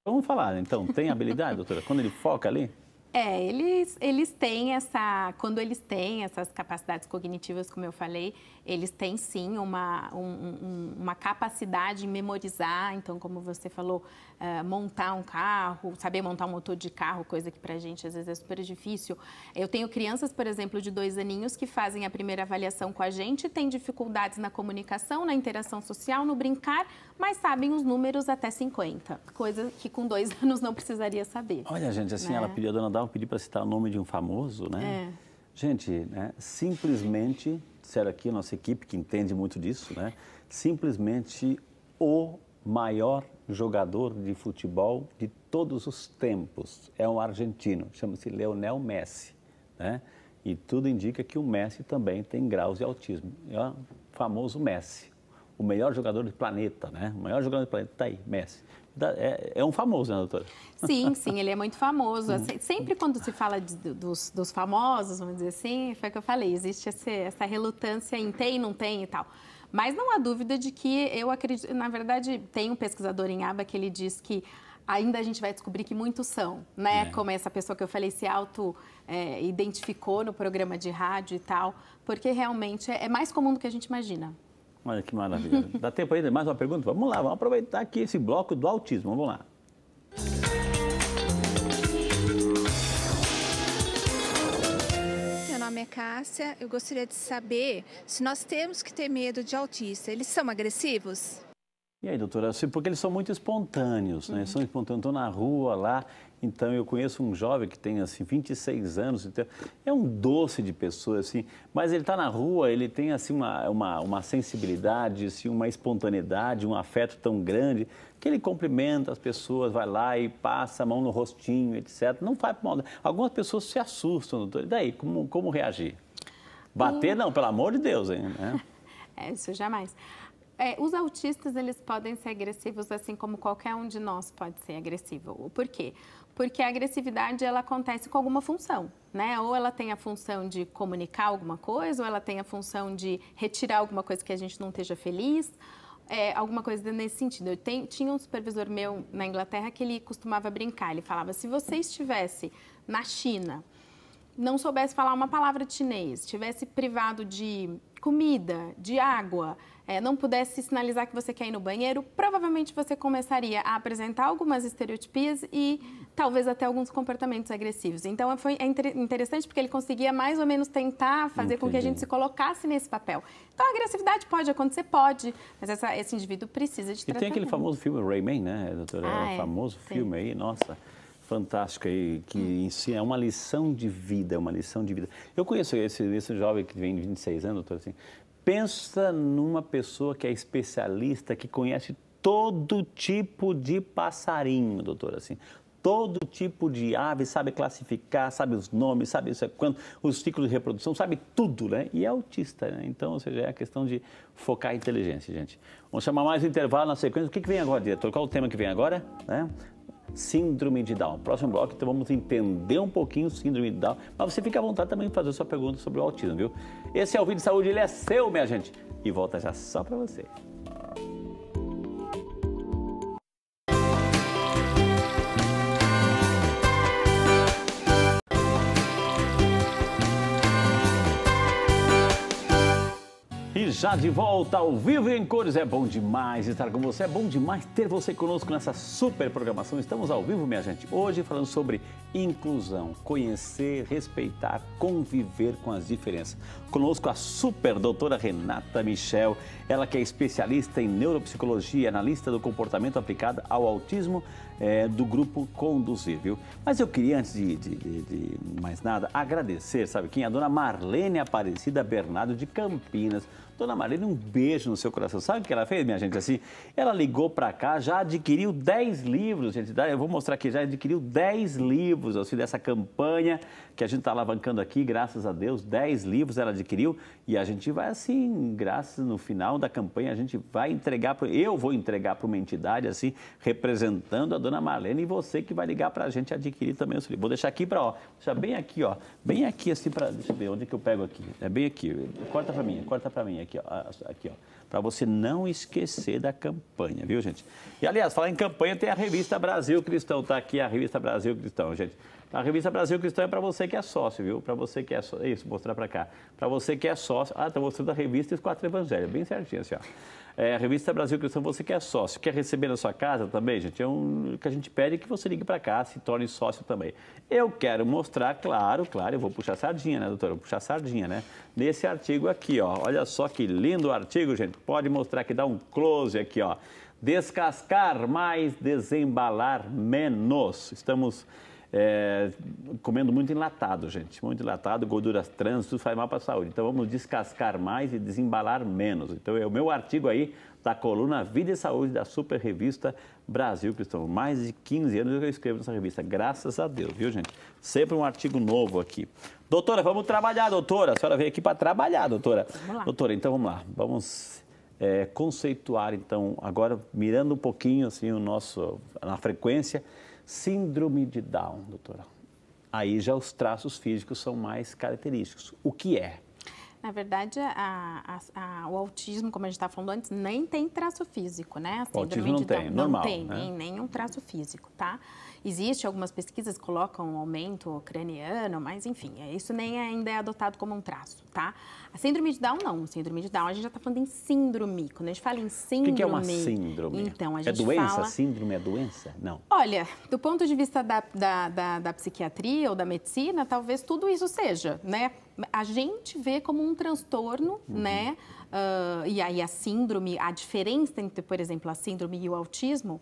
Vamos falar, então, tem habilidade, doutora? Quando ele foca ali? Eles têm quando eles têm essas capacidades cognitivas, como eu falei, eles têm sim uma capacidade em memorizar. Então, como você falou, montar um carro, saber montar um motor de carro, coisa que pra gente às vezes é super difícil. Eu tenho crianças, por exemplo, de 2 aninhos que fazem a primeira avaliação com a gente, têm dificuldades na comunicação, na interação social, no brincar, mas sabem os números até 50, coisa que com 2 anos não precisaria saber. Olha, gente, assim, né? Ela pediu, a dona Dalva pediu para citar o nome de um famoso, né? Gente, né, simplesmente, disseram aqui a nossa equipe, que entende muito disso, né? Simplesmente o maior jogador de futebol de todos os tempos. É um argentino, chama-se Lionel Messi, né? E tudo indica que o Messi também tem graus de autismo. É o famoso Messi, o melhor jogador do planeta, né? O maior jogador do planeta está aí, Messi. é um famoso, né, doutora? Sim, sim, ele é muito famoso. Sempre quando se fala dos famosos, vamos dizer assim, foi o que eu falei, existe essa relutância em tem, não tem e tal. Mas não há dúvida de que eu acredito, na verdade, tem um pesquisador em aba que ele diz que ainda a gente vai descobrir que muitos são, né? Como essa pessoa que eu falei se auto-identificou no programa de rádio e tal, porque realmente é mais comum do que a gente imagina. Olha que maravilha. Dá tempo ainda? Mais uma pergunta? Vamos lá, vamos aproveitar aqui esse bloco do autismo. Vamos lá. Meu nome é Cássia. Eu gostaria de saber se nós temos que ter medo de autista. Eles são agressivos? E aí, doutora, porque eles são muito espontâneos, né? São espontâneos, estão na rua lá. Então, eu conheço um jovem que tem, assim, 26 anos. Então, é um doce de pessoa, assim. Mas ele está na rua, ele tem, assim, uma sensibilidade, assim, uma espontaneidade, um afeto tão grande que ele cumprimenta as pessoas, vai lá e passa a mão no rostinho, etc. Não faz mal. Algumas pessoas se assustam, doutor. E daí, como reagir? Bater, não, pelo amor de Deus, hein? Isso jamais. Os autistas, eles podem ser agressivos assim como qualquer um de nós pode ser agressivo. Por quê? Porque a agressividade, ela acontece com alguma função, né? Ou ela tem a função de comunicar alguma coisa, ou ela tem a função de retirar alguma coisa que a gente não esteja feliz, alguma coisa nesse sentido. Tinha um supervisor meu na Inglaterra que ele costumava brincar, ele falava, se você estivesse na China, não soubesse falar uma palavra de chinês, estivesse privado de comida, de água, não pudesse sinalizar que você quer ir no banheiro, provavelmente você começaria a apresentar algumas estereotipias e talvez até alguns comportamentos agressivos. Então, é interessante porque ele conseguia mais ou menos tentar fazer com que a gente se colocasse nesse papel. Então, a agressividade pode acontecer, pode, mas esse indivíduo precisa de tratamento. E tem aquele famoso filme Rayman, né, doutora? É um famoso filme aí, nossa, fantástico aí, que ensina, é uma lição de vida, Eu conheço esse jovem que tem 26 anos, doutora, assim, pensa numa pessoa que é especialista, que conhece todo tipo de passarinho, doutora, assim. Todo tipo de ave, sabe classificar, sabe os nomes, sabe os ciclos de reprodução, sabe tudo, né? E é autista, né? Então, ou seja, é a questão de focar a inteligência, gente. Vamos chamar mais um intervalo na sequência. O que vem agora, diretor? Qual o tema que vem agora? Síndrome de Down. Próximo bloco, então vamos entender um pouquinho o síndrome de Down. Mas você fica à vontade também de fazer sua pergunta sobre o autismo, viu? Esse é o Vídeo de Saúde, ele é seu, minha gente. E volta já só para você. Já de volta ao vivo e em cores, é bom demais estar com você, é bom demais ter você conosco nessa super programação. Estamos ao vivo, minha gente, hoje falando sobre inclusão, conhecer, respeitar, conviver com as diferenças. Conosco a super doutora Renata Michel, ela que é especialista em neuropsicologia, analista do comportamento aplicado ao autismo do grupo Conduzir, viu? Mas eu queria, antes de mais nada, agradecer, sabe quem? A dona Marlene Aparecida Bernardo de Campinas. Dona Marlene, um beijo no seu coração. Sabe o que ela fez, minha gente? Assim, ela ligou para cá, já adquiriu 10 livros, gente. Eu vou mostrar aqui, já adquiriu 10 livros, assim, dessa campanha que a gente está alavancando aqui, graças a Deus. 10 livros ela adquiriu e a gente vai, assim, graças no final da campanha, a gente vai entregar, eu vou entregar para uma entidade, assim, representando a Dona Marlene e você que vai ligar para a gente adquirir também os livros. Vou deixar aqui para, deixar bem aqui, assim, para, deixa eu ver, onde é que eu pego aqui? É bem aqui, corta para mim, aqui, ó, para você não esquecer da campanha, viu, gente? E, aliás, falar em campanha, tem a Revista Brasil Cristão, tá aqui a Revista Brasil Cristão, gente. A Revista Brasil Cristão é para você que é sócio, viu? Para você que é sócio, isso, mostrar para cá. Para você que é sócio, tá mostrando a revista e os 4 evangelhos, bem certinho, assim, ó. A Revista Brasil Cristão, você que é sócio, quer receber na sua casa também, gente, o que a gente pede é que você ligue para cá, se torne sócio também. Eu quero mostrar, claro, eu vou puxar sardinha, né, doutora? Eu vou puxar sardinha, né? Nesse artigo aqui, ó, olha só que lindo artigo, gente, pode mostrar aqui, dá um close aqui, ó. Descascar mais, desembalar menos. Estamos comendo muito enlatado, gente. Muito enlatado, gorduras trans, tudo faz mal para a saúde. Então vamos descascar mais e desembalar menos. Então é o meu artigo aí da coluna Vida e Saúde da super revista Brasil Cristão. Mais de 15 anos eu escrevo nessa revista, graças a Deus, viu, gente? Sempre um artigo novo aqui. Doutora, vamos trabalhar, doutora. A senhora veio aqui para trabalhar, doutora. Vamos lá. Doutora, então vamos lá. Vamos conceituar, então, agora mirando um pouquinho assim na frequência, síndrome de Down, doutora. Aí já os traços físicos são mais característicos. O que é? Na verdade, o autismo, como a gente estava falando antes, nem tem traço físico, né? O autismo não tem, normal, não tem né? nenhum traço físico, tá? Existe algumas pesquisas que colocam um aumento craniano, mas enfim, isso nem ainda é adotado como um traço, tá? A síndrome de Down não. Síndrome de Down, a gente já está falando em síndrome. Quando a gente fala em síndrome... O que é uma síndrome? Então, a gente doença? fala... Síndrome é doença? Não. Olha, do ponto de vista da psiquiatria ou da medicina, talvez tudo isso seja, né? A gente vê como um transtorno, né? E aí a síndrome, a diferença entre, por exemplo, a síndrome e o autismo,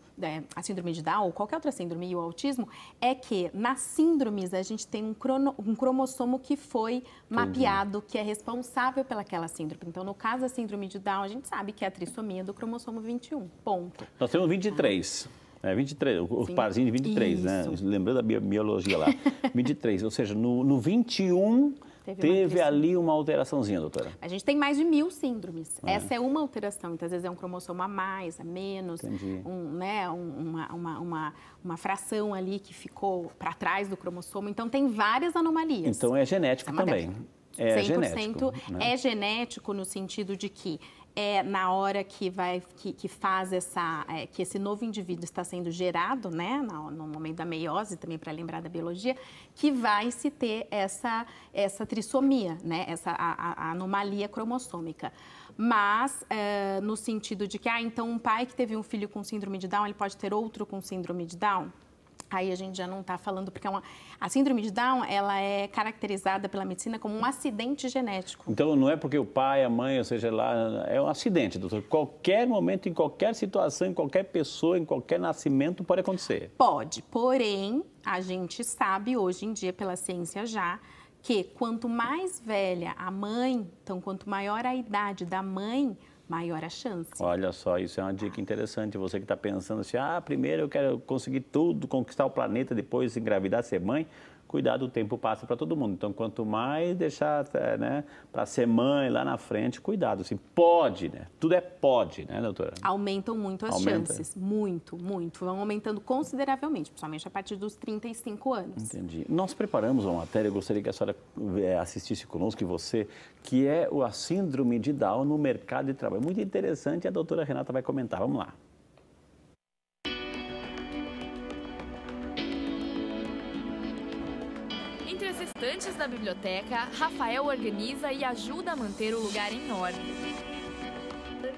a síndrome de Down ou qualquer outra síndrome e o autismo, é que nas síndromes a gente tem um cromossomo que foi mapeado, que é responsável pelaquela síndrome. Então, no caso da síndrome de Down, a gente sabe que é a trissomia do cromossomo 21, ponto. Nós temos 23. 23, o parzinho de 23, isso. Né? Lembrando da biologia lá. 23, ou seja, no 21... Teve ali uma alteraçãozinha, doutora? A gente tem mais de 1000 síndromes. Essa é uma alteração. Então, às vezes é um cromossomo a mais, a menos, uma fração ali que ficou para trás do cromossomo. Então, tem várias anomalias. Então, é genético também. 100% genético, né? É genético no sentido de que é na hora que faz que esse novo indivíduo está sendo gerado, né, no momento da meiose, também para lembrar da biologia, que vai se ter essa trissomia, né, a anomalia cromossômica. Mas no sentido de que, então um pai que teve um filho com síndrome de Down, ele pode ter outro com síndrome de Down? Aí a gente já não está falando, porque a síndrome de Down, ela é caracterizada pela medicina como um acidente genético. Então, não é porque o pai, a mãe, ou seja, lá, é um acidente, doutor. Qualquer momento, em qualquer situação, em qualquer pessoa, em qualquer nascimento, pode acontecer. Pode, porém, a gente sabe hoje em dia, pela ciência já, que quanto mais velha a mãe, então quanto maior a idade da mãe, maior a chance. Olha só, isso é uma dica interessante. Você que está pensando assim, primeiro eu quero conseguir tudo, conquistar o planeta, depois engravidar, ser mãe. Cuidado, o tempo passa para todo mundo. Então, quanto mais deixar, né, para ser mãe lá na frente, cuidado. Assim, pode, né? Tudo é pode, né, doutora? Aumentam muito as chances. Muito, muito. Vão aumentando consideravelmente, principalmente a partir dos 35 anos. Entendi. Nós preparamos uma matéria, eu gostaria que a senhora assistisse conosco, que é a síndrome de Down no mercado de trabalho. Muito interessante, a doutora Renata vai comentar. Vamos lá. Entre as estantes da biblioteca, Rafael organiza e ajuda a manter o lugar em ordem.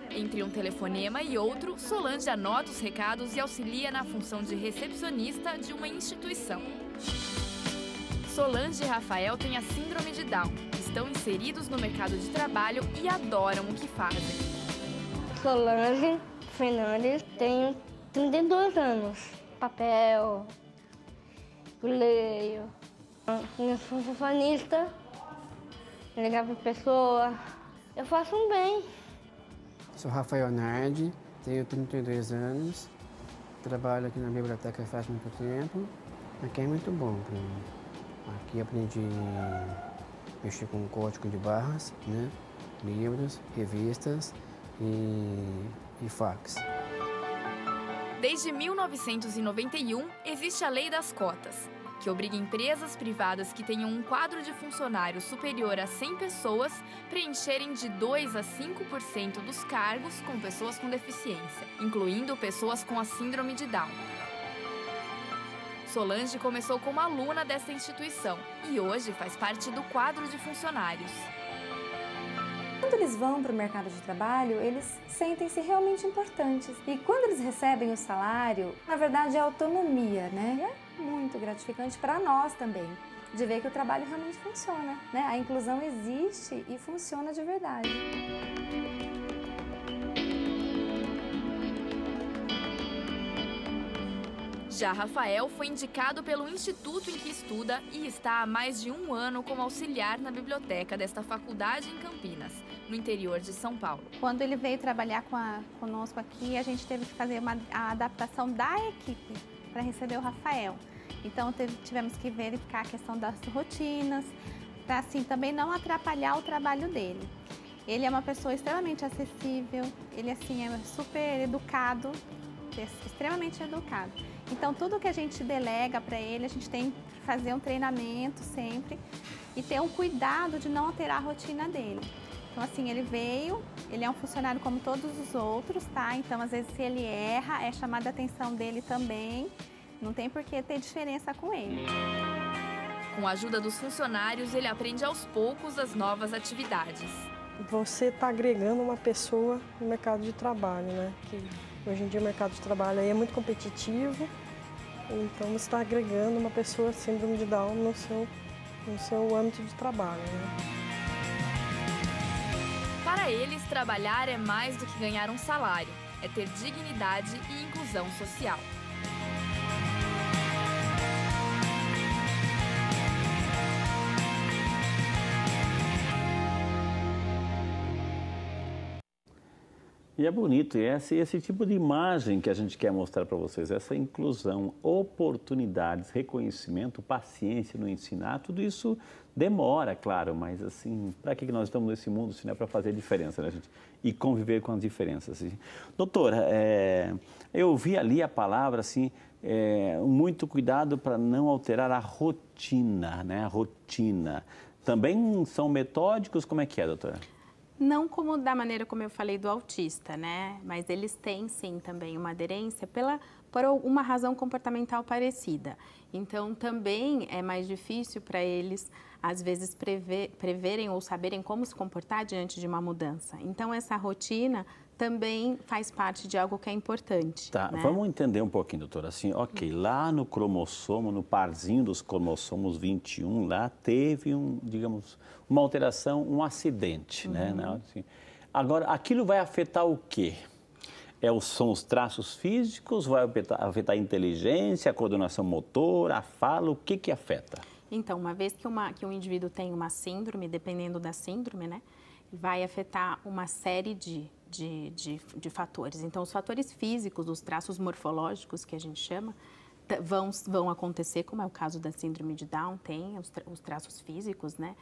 Entre um telefonema e outro, Solange anota os recados e auxilia na função de recepcionista de uma instituição. Solange e Rafael têm a síndrome de Down, estão inseridos no mercado de trabalho e adoram o que fazem. Solange Fernandes, tenho 32 anos. Papel, leio. Eu sou funcionista, ligar para pessoa, eu faço um bem. Sou Rafael Nardi, tenho 32 anos, trabalho aqui na biblioteca faz muito tempo. Aqui é muito bom para mim. Aqui aprendi a mexer com código de barras, né? Livros, revistas e fax. Desde 1991, existe a Lei das Cotas, que obriga empresas privadas que tenham um quadro de funcionários superior a 100 pessoas preencherem de 2% a 5% dos cargos com pessoas com deficiência, incluindo pessoas com a síndrome de Down. Solange começou como aluna dessa instituição e hoje faz parte do quadro de funcionários. Quando eles vão para o mercado de trabalho, eles sentem-se realmente importantes. E quando eles recebem o salário, na verdade é autonomia, né? É muito gratificante para nós também, de ver que o trabalho realmente funciona, né? A inclusão existe e funciona de verdade. Já Rafael foi indicado pelo instituto em que estuda e está há mais de 1 ano como auxiliar na biblioteca desta faculdade em Campinas, no interior de São Paulo. Quando ele veio trabalhar conosco aqui, a gente teve que fazer a adaptação da equipe para receber o Rafael. Então tivemos que verificar a questão das rotinas, para assim também não atrapalhar o trabalho dele. Ele é uma pessoa extremamente acessível, ele assim é super educado, extremamente educado. Então tudo que a gente delega para ele, a gente tem que fazer um treinamento sempre e ter um cuidado de não alterar a rotina dele. Então assim, ele veio, ele é um funcionário como todos os outros, tá? Então às vezes se ele erra, é chamada a atenção dele também, não tem por que ter diferença com ele. Com a ajuda dos funcionários, ele aprende aos poucos as novas atividades. Você está agregando uma pessoa no mercado de trabalho, né? Que hoje em dia o mercado de trabalho aí é muito competitivo, então você está agregando uma pessoa síndrome de Down no seu âmbito de trabalho, né? Para eles, trabalhar é mais do que ganhar um salário, é ter dignidade e inclusão social. E é bonito, e esse tipo de imagem que a gente quer mostrar para vocês, essa inclusão, oportunidades, reconhecimento, paciência no ensinar, tudo isso demora, claro, mas assim, para que nós estamos nesse mundo se não é para fazer diferença, né, gente? E conviver com as diferenças. Doutora, eu vi ali a palavra, assim, muito cuidado para não alterar a rotina, né? A rotina. Também são metódicos? Como é que é, doutora? Não como da maneira como eu falei do autista, né? Mas eles têm sim também uma aderência por uma razão comportamental parecida. Então também é mais difícil para eles, às vezes, preverem ou saberem como se comportar diante de uma mudança. Então essa rotina também faz parte de algo que é importante. Tá, né? Vamos entender um pouquinho, doutora. Assim, ok, lá no cromossomo, no parzinho dos cromossomos 21, lá teve digamos, uma alteração, um acidente, né? Assim, agora, aquilo vai afetar o quê? São os traços físicos, vai afetar a inteligência, a coordenação motora, a fala, o que afeta? Então, uma vez que um indivíduo tem uma síndrome, dependendo da síndrome, né, vai afetar uma série de fatores. Então, os fatores físicos, os traços morfológicos que a gente chama, vão acontecer, como é o caso da síndrome de Down, tem os traços físicos, né?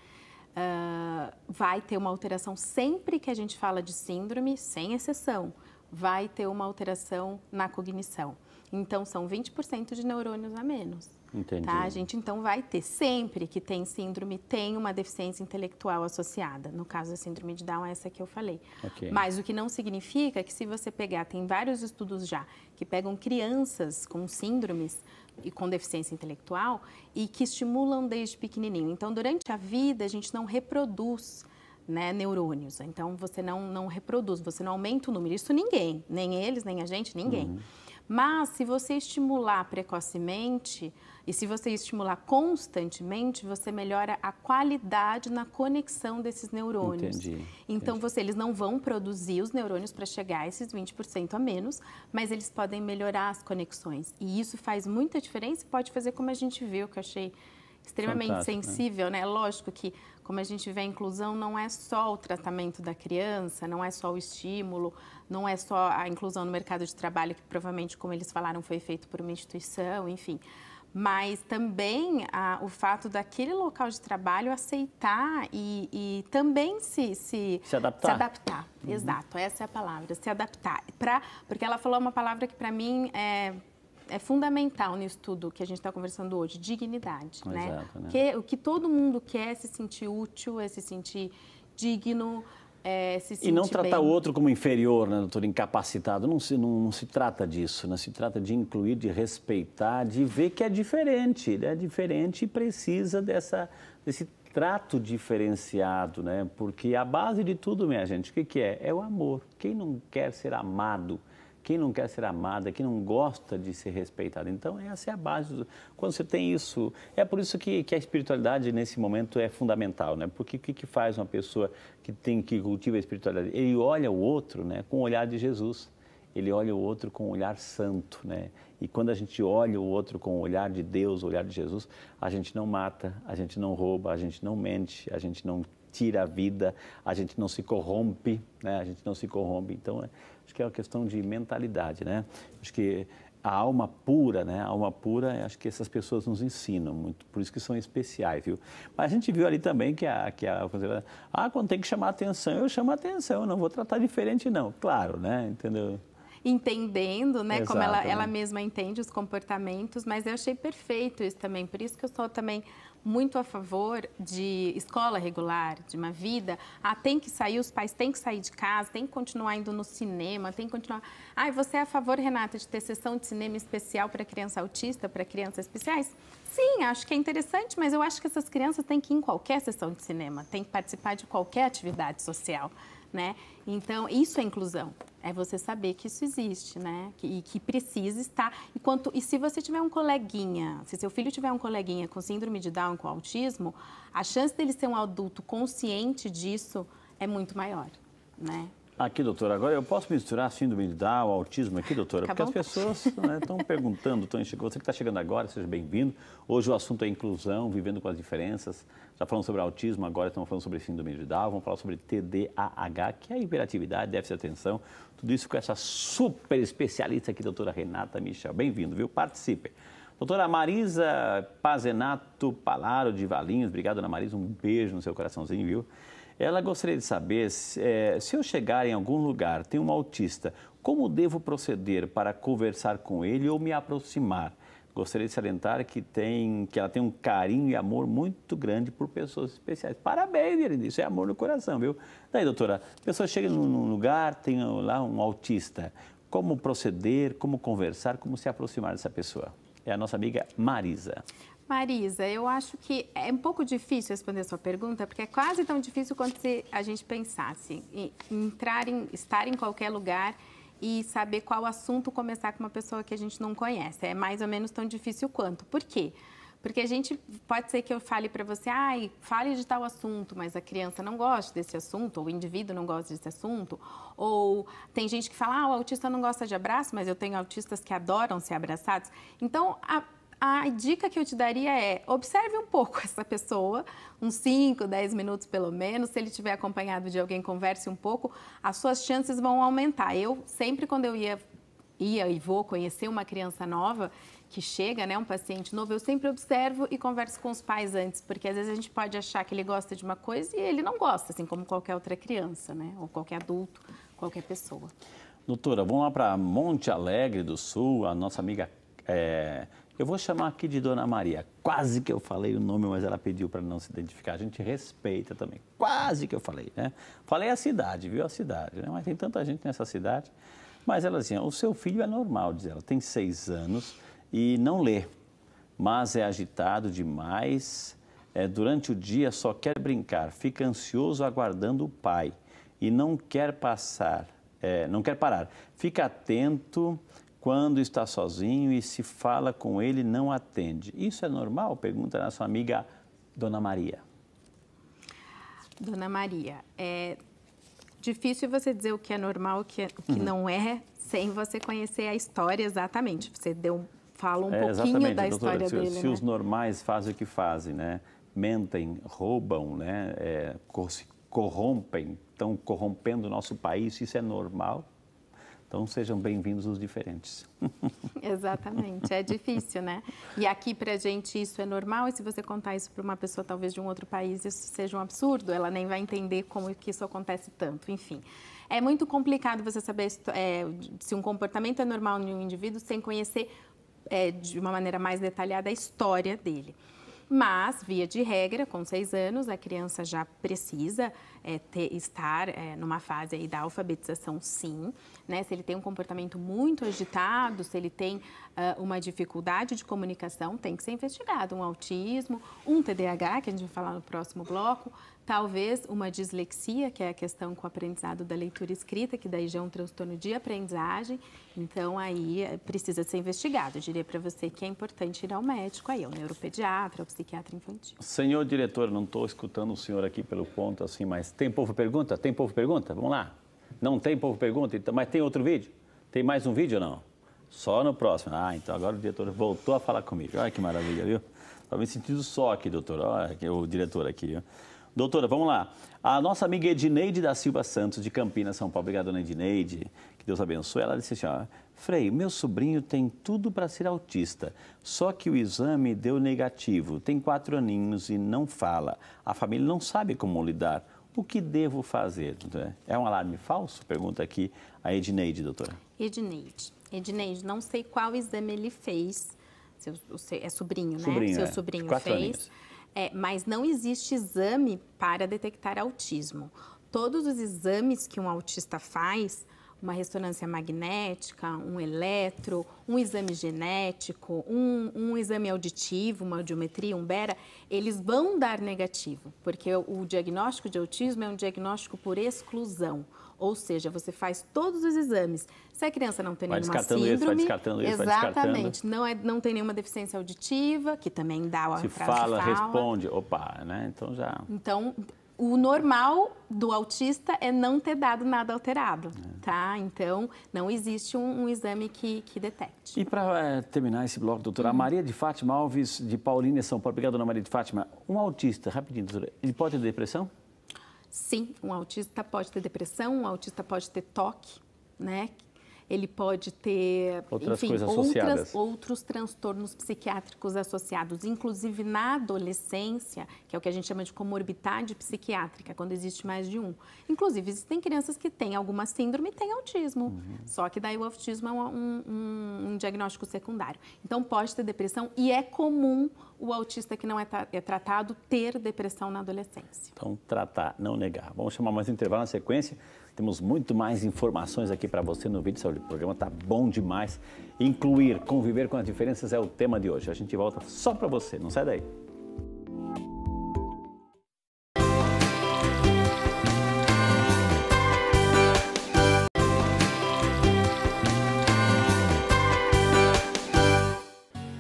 Vai ter uma alteração sempre que a gente fala de síndrome, sem exceção, vai ter uma alteração na cognição. Então, são 20% de neurônios a menos. Entendi. Tá? A gente, então, vai ter, sempre que tem síndrome, tem uma deficiência intelectual associada. No caso da síndrome de Down, essa que eu falei. Okay. Mas o que não significa que se você pegar, tem vários estudos já, que pegam crianças com síndromes e com deficiência intelectual e que estimulam desde pequenininho. Então, durante a vida, a gente não reproduz, né, neurônios. Então, você não reproduz, você não aumenta o número. Isso ninguém, nem eles, nem a gente, ninguém. Mas, se você estimular precocemente e se você estimular constantemente, você melhora a qualidade na conexão desses neurônios. Entendi. Então, eles não vão produzir os neurônios para chegar a esses 20% a menos, mas eles podem melhorar as conexões. E isso faz muita diferença e pode fazer como a gente viu, que eu achei extremamente fantástico, sensível, né? Lógico que, como a gente vê a inclusão, não é só o tratamento da criança, não é só o estímulo, não é só a inclusão no mercado de trabalho, que provavelmente, como eles falaram, foi feito por uma instituição, enfim. Mas também o fato daquele local de trabalho aceitar e também se adaptar. Se adaptar, exato, essa é a palavra, se adaptar. Porque ela falou uma palavra que, para mim, é fundamental no estudo que a gente está conversando hoje, dignidade, né? Exato, né? Porque o que todo mundo quer é se sentir útil, é se sentir digno, se sentir E não tratar bem. o outro como inferior, né, doutor, incapacitado. Não se trata disso, né? Se trata de incluir, de respeitar, de ver que é diferente, né? E precisa desse trato diferenciado, né? Porque a base de tudo, minha gente, o que é? É o amor. Quem não quer ser amado? Quem não quer ser amada, quem não gosta de ser respeitado. Então, essa é a base. Quando você tem isso, é por isso que a espiritualidade, nesse momento, é fundamental, né? Porque o que faz uma pessoa que cultiva a espiritualidade? Ele olha o outro, né, com o olhar de Jesus. Ele olha o outro com o olhar santo, né? E quando a gente olha o outro com o olhar de Deus, o olhar de Jesus, a gente não mata, a gente não rouba, a gente não mente, a gente não tira a vida, a gente não se corrompe, né? A gente não se corrompe. Então, acho que é uma questão de mentalidade, né? Acho que a alma pura, né? A alma pura, acho que essas pessoas nos ensinam muito, por isso que são especiais, viu? Mas a gente viu ali também quando tem que chamar atenção, eu chamo atenção, eu não vou tratar diferente não, claro, né? Entendeu? Entendendo, né, Exato, como ela né? mesma entende os comportamentos, mas eu achei perfeito isso também, por isso que eu sou também muito a favor de escola regular, de uma vida, tem que sair, os pais têm que sair de casa, tem que continuar indo no cinema, tem que continuar... você é a favor, Renata, de ter sessão de cinema especial para criança autista, para crianças especiais? Sim, acho que é interessante, mas eu acho que essas crianças têm que ir em qualquer sessão de cinema, têm que participar de qualquer atividade social, né? Então, isso é inclusão, é você saber que isso existe, né? Que precisa estar. E se você tiver um coleguinha, se seu filho tiver um coleguinha com síndrome de Down, com autismo, a chance dele ser um adulto consciente disso é muito maior, né? Aqui, doutora, agora eu posso misturar síndrome de Down, autismo aqui, doutora? Porque as pessoas estão perguntando, você que está chegando agora, seja bem-vindo. Hoje o assunto é inclusão, vivendo com as diferenças. Já falamos sobre autismo, agora estamos falando sobre síndrome de Down, vamos falar sobre TDAH, que é a hiperatividade, déficit de atenção. Tudo isso com essa super especialista aqui, doutora Renata Michel. Bem-vindo, viu? Participe. Doutora Marisa Pazenato Palaro de Valinhos, obrigado, Ana Marisa, um beijo no seu coraçãozinho, viu? Ela gostaria de saber, se eu chegar em algum lugar, tem um autista, como devo proceder para conversar com ele ou me aproximar? Gostaria de salientar que ela tem um carinho e amor muito grande por pessoas especiais. Parabéns, Irineu, isso é amor no coração, viu? Daí, doutora, a pessoa chega num lugar, tem lá um autista, como proceder, como conversar, como se aproximar dessa pessoa? É a nossa amiga Marisa. Marisa, eu acho que é um pouco difícil responder a sua pergunta, porque é quase tão difícil quanto se a gente pensasse estar em qualquer lugar e saber qual assunto começar com uma pessoa que a gente não conhece. É mais ou menos tão difícil quanto. Por quê? Porque a gente, pode ser que eu fale para você, fale de tal assunto, mas a criança não gosta desse assunto, ou o indivíduo não gosta desse assunto, ou tem gente que fala, o autista não gosta de abraço, mas eu tenho autistas que adoram ser abraçados. Então, a dica que eu te daria é, observe um pouco essa pessoa, uns 5, 10 minutos pelo menos, se ele estiver acompanhado de alguém, converse um pouco, as suas chances vão aumentar. Eu, sempre quando eu ia e vou conhecer uma criança nova, que chega, né, um paciente novo, eu sempre observo e converso com os pais antes, porque às vezes a gente pode achar que ele gosta de uma coisa e ele não gosta, assim como qualquer outra criança, né, ou qualquer adulto, qualquer pessoa. Doutora, vamos lá para Monte Alegre do Sul, a nossa amiga... Eu vou chamar aqui de Dona Maria. Quase que eu falei o nome, mas ela pediu para não se identificar. A gente respeita também. Quase que eu falei, né? Falei a cidade, viu? A cidade, né? Mas tem tanta gente nessa cidade. Mas ela assim, o seu filho é normal, diz ela. Tem 6 anos e não lê. Mas é agitado demais. Durante o dia só quer brincar. Fica ansioso aguardando o pai. E não quer parar. Fica atento... Quando está sozinho e se fala com ele, não atende. Isso é normal? Pergunta a sua amiga Dona Maria. Dona Maria, é difícil você dizer o que é normal, o que não é, sem você conhecer a história exatamente. Você fala um pouquinho da história dele, se os normais fazem o que fazem, né? Mentem, roubam, né? Se corrompem, estão corrompendo o nosso país, isso é normal? Então, sejam bem-vindos os diferentes. Exatamente, é difícil, né? E aqui, pra gente, isso é normal, e se você contar isso para uma pessoa, talvez, de um outro país, isso seja um absurdo, ela nem vai entender como que isso acontece tanto, enfim. É muito complicado você saber se um comportamento é normal em um indivíduo sem conhecer, de uma maneira mais detalhada, a história dele. Mas, via de regra, com 6 anos, a criança já precisa estar numa fase aí da alfabetização, sim. Né? Se ele tem um comportamento muito agitado, se ele tem uma dificuldade de comunicação, tem que ser investigado. Um autismo, um TDAH, que a gente vai falar no próximo bloco, talvez uma dislexia, que é a questão com o aprendizado da leitura escrita, que daí já é um transtorno de aprendizagem. Então, aí precisa ser investigado. Eu diria para você que é importante ir ao médico, aí, ao neuropediatra, ao psiquiatra infantil. Senhor diretor, não estou escutando o senhor aqui pelo ponto, assim, mas tem povo pergunta? Tem povo pergunta? Vamos lá. Não tem povo pergunta? Então, mas tem outro vídeo? Tem mais um vídeo ou não? Só no próximo. Então agora o diretor voltou a falar comigo. Olha que maravilha, viu? Estou me sentindo só aqui, doutor. Olha o diretor aqui, viu? Doutora, vamos lá. A nossa amiga Edineide da Silva Santos, de Campinas, São Paulo. Obrigado, dona Edineide. Que Deus abençoe. Ela disse assim, Frei, meu sobrinho tem tudo para ser autista, só que o exame deu negativo. Tem 4 aninhos e não fala. A família não sabe como lidar. O que devo fazer? É um alarme falso? Pergunta aqui a Edneide, doutora. Edneide, não sei qual exame ele fez. É sobrinho, né? Sobrinho, Seu sobrinho 4 fez. aninhos. Mas não existe exame para detectar autismo. Todos os exames que um autista faz, uma ressonância magnética, um eletro, um exame genético, um exame auditivo, uma audiometria, um bera, eles vão dar negativo, porque o diagnóstico de autismo é um diagnóstico por exclusão. Ou seja, você faz todos os exames. Se a criança não tem nenhuma síndrome... Vai descartando isso, exatamente, não tem nenhuma deficiência auditiva, que também dá Se fala, responde, opa, né? Então já... Então, o normal do autista é não ter dado nada alterado, tá? Então, não existe um exame que detecte. E para terminar esse bloco, doutora, a Maria de Fátima Alves, de Paulínia, São Paulo. Obrigado, dona Maria de Fátima. Um autista, rapidinho, doutora, ele pode ter depressão? Sim, um autista pode ter depressão, um autista pode ter toque, né? Ele pode ter, outros transtornos psiquiátricos associados, inclusive na adolescência, que é o que a gente chama de comorbidade psiquiátrica, quando existe mais de um. Inclusive, existem crianças que têm alguma síndrome e têm autismo, só que daí o autismo é um diagnóstico secundário. Então, pode ter depressão e é comum o autista que não é tratado ter depressão na adolescência. Então, tratar, não negar. Vamos chamar mais um intervalo na sequência. Temos muito mais informações aqui para você no Vídeo Saúde. O programa está bom demais. Incluir, conviver com as diferenças é o tema de hoje. A gente volta só para você, não sai daí.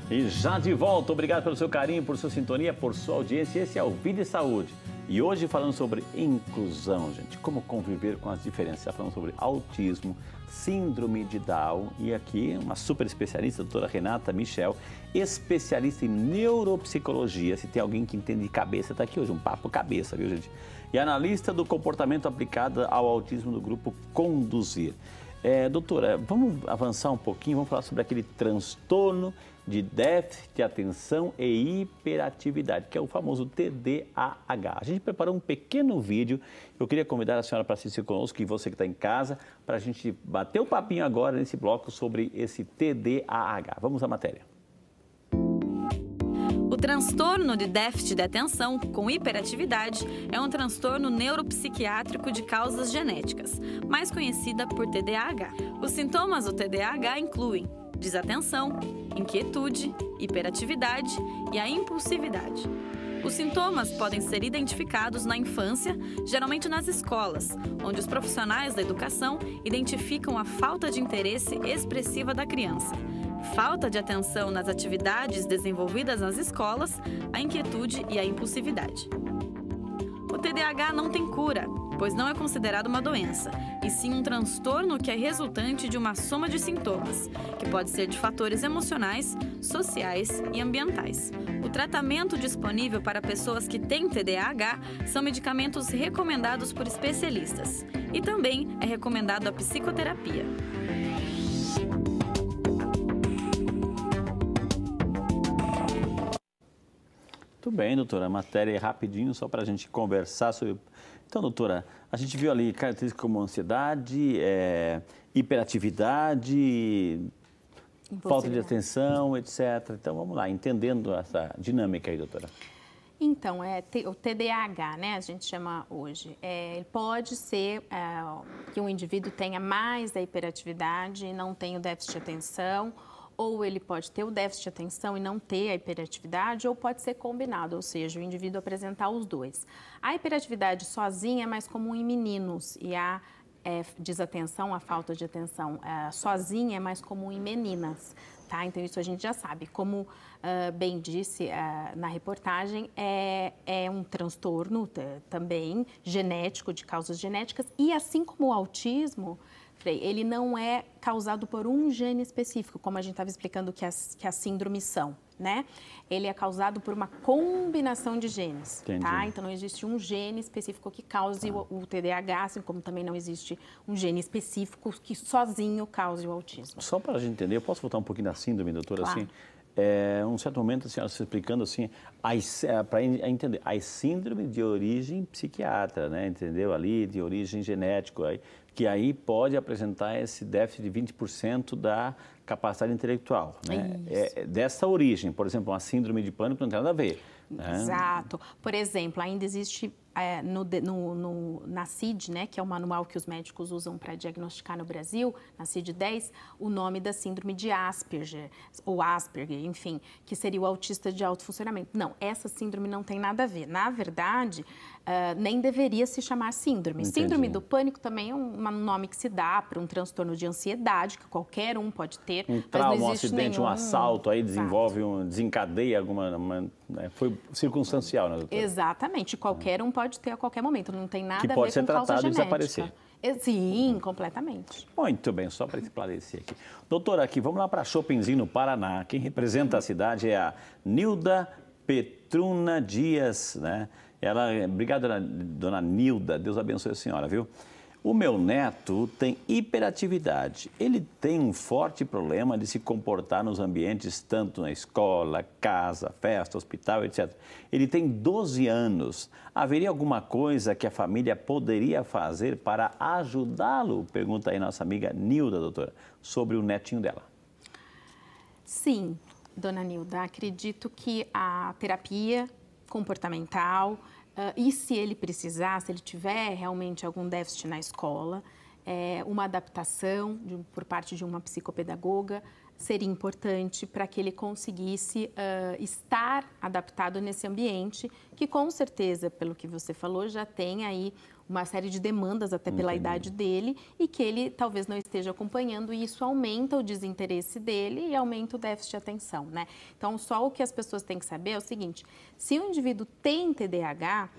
E já de volta, obrigado pelo seu carinho, por sua sintonia, por sua audiência. Esse é o Vídeo Saúde. E hoje falando sobre inclusão, gente, como conviver com as diferenças. Está falando sobre autismo, síndrome de Down e aqui uma super especialista, a doutora Renata Michel, especialista em neuropsicologia. Se tem alguém que entende de cabeça, está aqui hoje, um papo cabeça, viu, gente? E analista do comportamento aplicado ao autismo do grupo Conduzir. Doutora, vamos avançar um pouquinho, vamos falar sobre aquele transtorno de déficit de atenção e hiperatividade, que é o famoso TDAH. A gente preparou um pequeno vídeo, eu queria convidar a senhora para assistir conosco e você que está em casa, para a gente bater o papinho agora nesse bloco sobre esse TDAH. Vamos à matéria. O transtorno de déficit de atenção com hiperatividade é um transtorno neuropsiquiátrico de causas genéticas, mais conhecida por TDAH. Os sintomas do TDAH incluem desatenção, inquietude, hiperatividade e a impulsividade. Os sintomas podem ser identificados na infância, geralmente nas escolas, onde os profissionais da educação identificam a falta de interesse expressiva da criança, falta de atenção nas atividades desenvolvidas nas escolas, a inquietude e a impulsividade. O TDAH não tem cura, pois não é considerado uma doença, e sim um transtorno que é resultante de uma soma de sintomas, que pode ser de fatores emocionais, sociais e ambientais. O tratamento disponível para pessoas que têm TDAH são medicamentos recomendados por especialistas, e também é recomendado a psicoterapia. Muito bem, doutora. A matéria é rapidinho, só para a gente conversar sobre... Então, doutora, a gente viu ali características como ansiedade, hiperatividade, falta de atenção, etc. Então, vamos lá, entendendo essa dinâmica aí, doutora. Então, o TDAH, né, a gente chama hoje, pode ser que um indivíduo tenha mais da hiperatividade e não tenha o déficit de atenção, ou ele pode ter o déficit de atenção e não ter a hiperatividade, ou pode ser combinado, ou seja, o indivíduo apresentar os dois. A hiperatividade sozinha é mais comum em meninos e a desatenção, a falta de atenção sozinha é mais comum em meninas, tá? Então, isso a gente já sabe. Como bem disse na reportagem, é um transtorno também genético, de causas genéticas, e assim como o autismo, Frei, ele não é causado por um gene específico, como a gente estava explicando que as síndromes são, né? Ele é causado por uma combinação de genes, tá? Então, não existe um gene específico que cause o TDAH, assim como também não existe um gene específico que sozinho cause o autismo. Só para a gente entender, eu posso voltar um pouquinho da síndrome, doutora? Claro. Assim, um certo momento, a senhora se explicando assim, para entender, as síndromes de origem psiquiatra, né? Entendeu? Ali, de origem genética, que aí pode apresentar esse déficit de 20% da capacidade intelectual, né? Dessa origem, por exemplo, uma síndrome de pânico não tem nada a ver. Né? Exato. Por exemplo, ainda existe na CID, né, que é o manual que os médicos usam para diagnosticar no Brasil, na CID-10, o nome da síndrome de Asperger, ou Asperger, enfim, que seria o autista de alto funcionamento. Não, essa síndrome não tem nada a ver. Na verdade, nem deveria se chamar síndrome. Entendi. Síndrome do pânico também é um nome que se dá para um transtorno de ansiedade, que qualquer um pode ter. Um trauma, um acidente, um assalto, aí desenvolve, desencadeia alguma... foi circunstancial, né, doutora? Exatamente. Qualquer um pode ter a qualquer momento. Não tem nada a ver com pode ser causa tratado e genética. desaparecer. Sim, completamente. Muito bem, só para esclarecer aqui. Doutora, aqui, vamos lá para Chopinzinho, no Paraná. Quem representa a cidade é a Nilda Petruna Dias, né? Obrigado, dona Nilda, Deus abençoe a senhora, viu? O meu neto tem hiperatividade. Ele tem um forte problema de se comportar nos ambientes, tanto na escola, casa, festa, hospital, etc. Ele tem 12 anos. Haveria alguma coisa que a família poderia fazer para ajudá-lo? Pergunta aí nossa amiga Nilda, doutora, sobre o netinho dela. Sim, dona Nilda, acredito que a terapia comportamental, e se ele precisar, se ele tiver realmente algum déficit na escola, uma adaptação por parte de uma psicopedagoga seria importante para que ele conseguisse estar adaptado nesse ambiente, que com certeza, pelo que você falou, já tem aí uma série de demandas até pela idade dele e que ele talvez não esteja acompanhando e isso aumenta o desinteresse dele e aumenta o déficit de atenção, né? Então, só o que as pessoas têm que saber é o seguinte, se o indivíduo tem TDAH,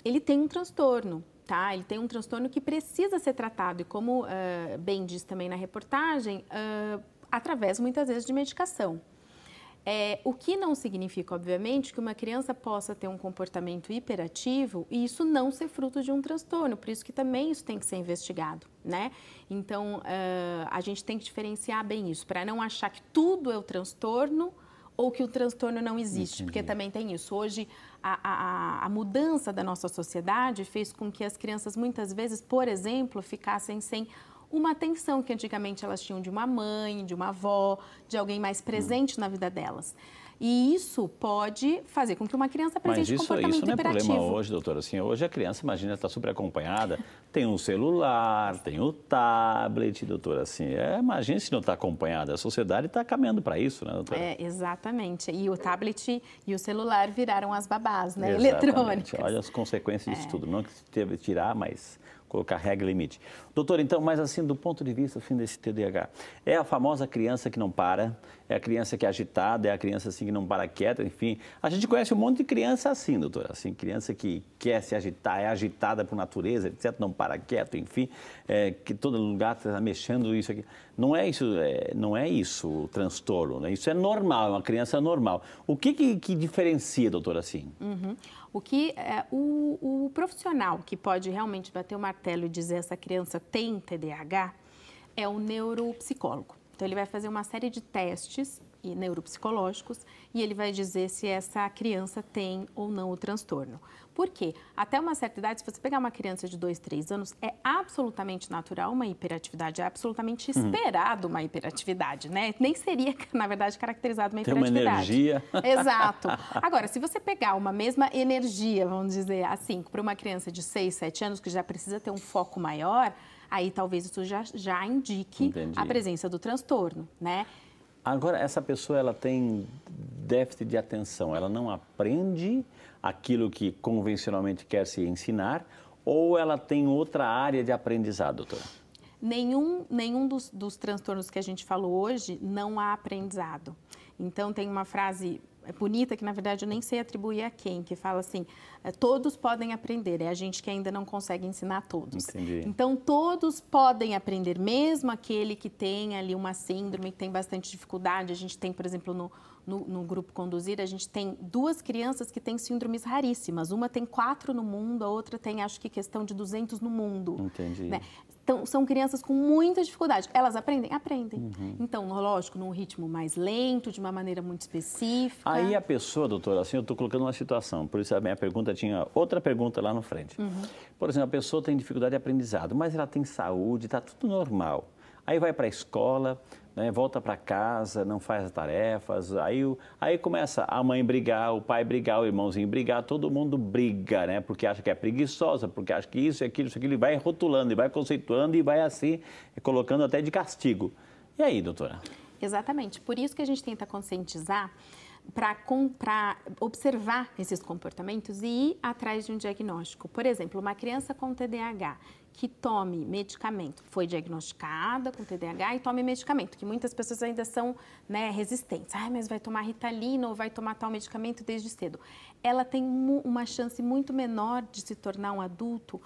ele tem um transtorno, tá? Ele tem um transtorno que precisa ser tratado e como bem diz também na reportagem, através muitas vezes de medicação. O que não significa, obviamente, que uma criança possa ter um comportamento hiperativo e isso não ser fruto de um transtorno, por isso que também isso tem que ser investigado, né? Então, a gente tem que diferenciar bem isso, para não achar que tudo é o transtorno ou que o transtorno não existe, porque também tem isso. Hoje, a mudança da nossa sociedade fez com que as crianças, muitas vezes, por exemplo, ficassem sem uma atenção que antigamente elas tinham de uma mãe, de uma avó, de alguém mais presente na vida delas. E isso pode fazer com que uma criança apresente comportamento hiperativo. Mas isso não é problema hoje, doutora. Assim, hoje a criança, imagina, está super acompanhada, tem um celular, tem o tablet, doutora. Assim, imagina se não está acompanhada. A sociedade está caminhando para isso, né, doutora? Exatamente. E o tablet e o celular viraram as babás, né, exatamente. Eletrônicas. Olha as consequências disso tudo. Não que teve que tirar, mas colocar regra e limite. Doutor, então, mas assim, do ponto de vista assim, desse TDAH, é a famosa criança que não para, é a criança que é agitada, é a criança assim que não para quieta, enfim. A gente conhece um monte de criança assim, doutora, assim, criança que quer se agitar, é agitada por natureza, etc., não para quieto, enfim, que todo lugar está mexendo isso aqui. Não é isso o transtorno, né? Isso é normal, é uma criança normal. O que diferencia, doutora, assim? O que o profissional que pode realmente bater o martelo e dizer essa criança tem TDAH é o neuropsicólogo. Então, ele vai fazer uma série de testes neuropsicológicos e ele vai dizer se essa criança tem ou não o transtorno. Por quê? Até uma certa idade, se você pegar uma criança de 2, 3 anos, é absolutamente natural uma hiperatividade, é absolutamente esperado uma hiperatividade, né? Nem seria, na verdade, caracterizado uma hiperatividade. Tem uma energia. Exato. Agora, se você pegar uma mesma energia, vamos dizer assim, para uma criança de 6, 7 anos, que já precisa ter um foco maior, aí talvez isso já indique a presença do transtorno, né? Agora, essa pessoa, ela tem déficit de atenção, ela não aprende aquilo que convencionalmente quer se ensinar ou ela tem outra área de aprendizado, doutora? Nenhum dos transtornos que a gente falou hoje não há aprendizado. Então, tem uma frase bonita, que na verdade eu nem sei atribuir a quem, que fala assim, todos podem aprender, é a gente que ainda não consegue ensinar todos. Entendi. Então, todos podem aprender, mesmo aquele que tem ali uma síndrome, que tem bastante dificuldade. A gente tem, por exemplo, no grupo Conduzir, a gente tem 2 crianças que têm síndromes raríssimas. Uma tem 4 no mundo, a outra tem, acho que, questão de 200 no mundo. Entendi. Né? Então, são crianças com muita dificuldade. Elas aprendem? Aprendem. Então, lógico, num ritmo mais lento, de uma maneira muito específica. Aí a pessoa, doutora, assim, eu estou colocando uma situação, por isso a minha pergunta tinha outra pergunta lá no frente. Por exemplo, a pessoa tem dificuldade de aprendizado, mas ela tem saúde, está tudo normal. Aí vai para a escola, né, volta para casa, não faz as tarefas, aí começa a mãe brigar, o pai brigar, o irmãozinho brigar, todo mundo briga, né? Porque acha que é preguiçosa, porque acha que isso, aquilo, e vai rotulando, e vai conceituando, e vai assim, colocando até de castigo. E aí, doutora? Exatamente, por isso que a gente tenta conscientizar para observar esses comportamentos e ir atrás de um diagnóstico. Por exemplo, uma criança com TDAH que tome medicamento, foi diagnosticada com TDAH e tome medicamento, que muitas pessoas ainda são, né, resistentes. Mas vai tomar Ritalina ou vai tomar tal medicamento desde cedo. Ela tem uma chance muito menor de se tornar um adulto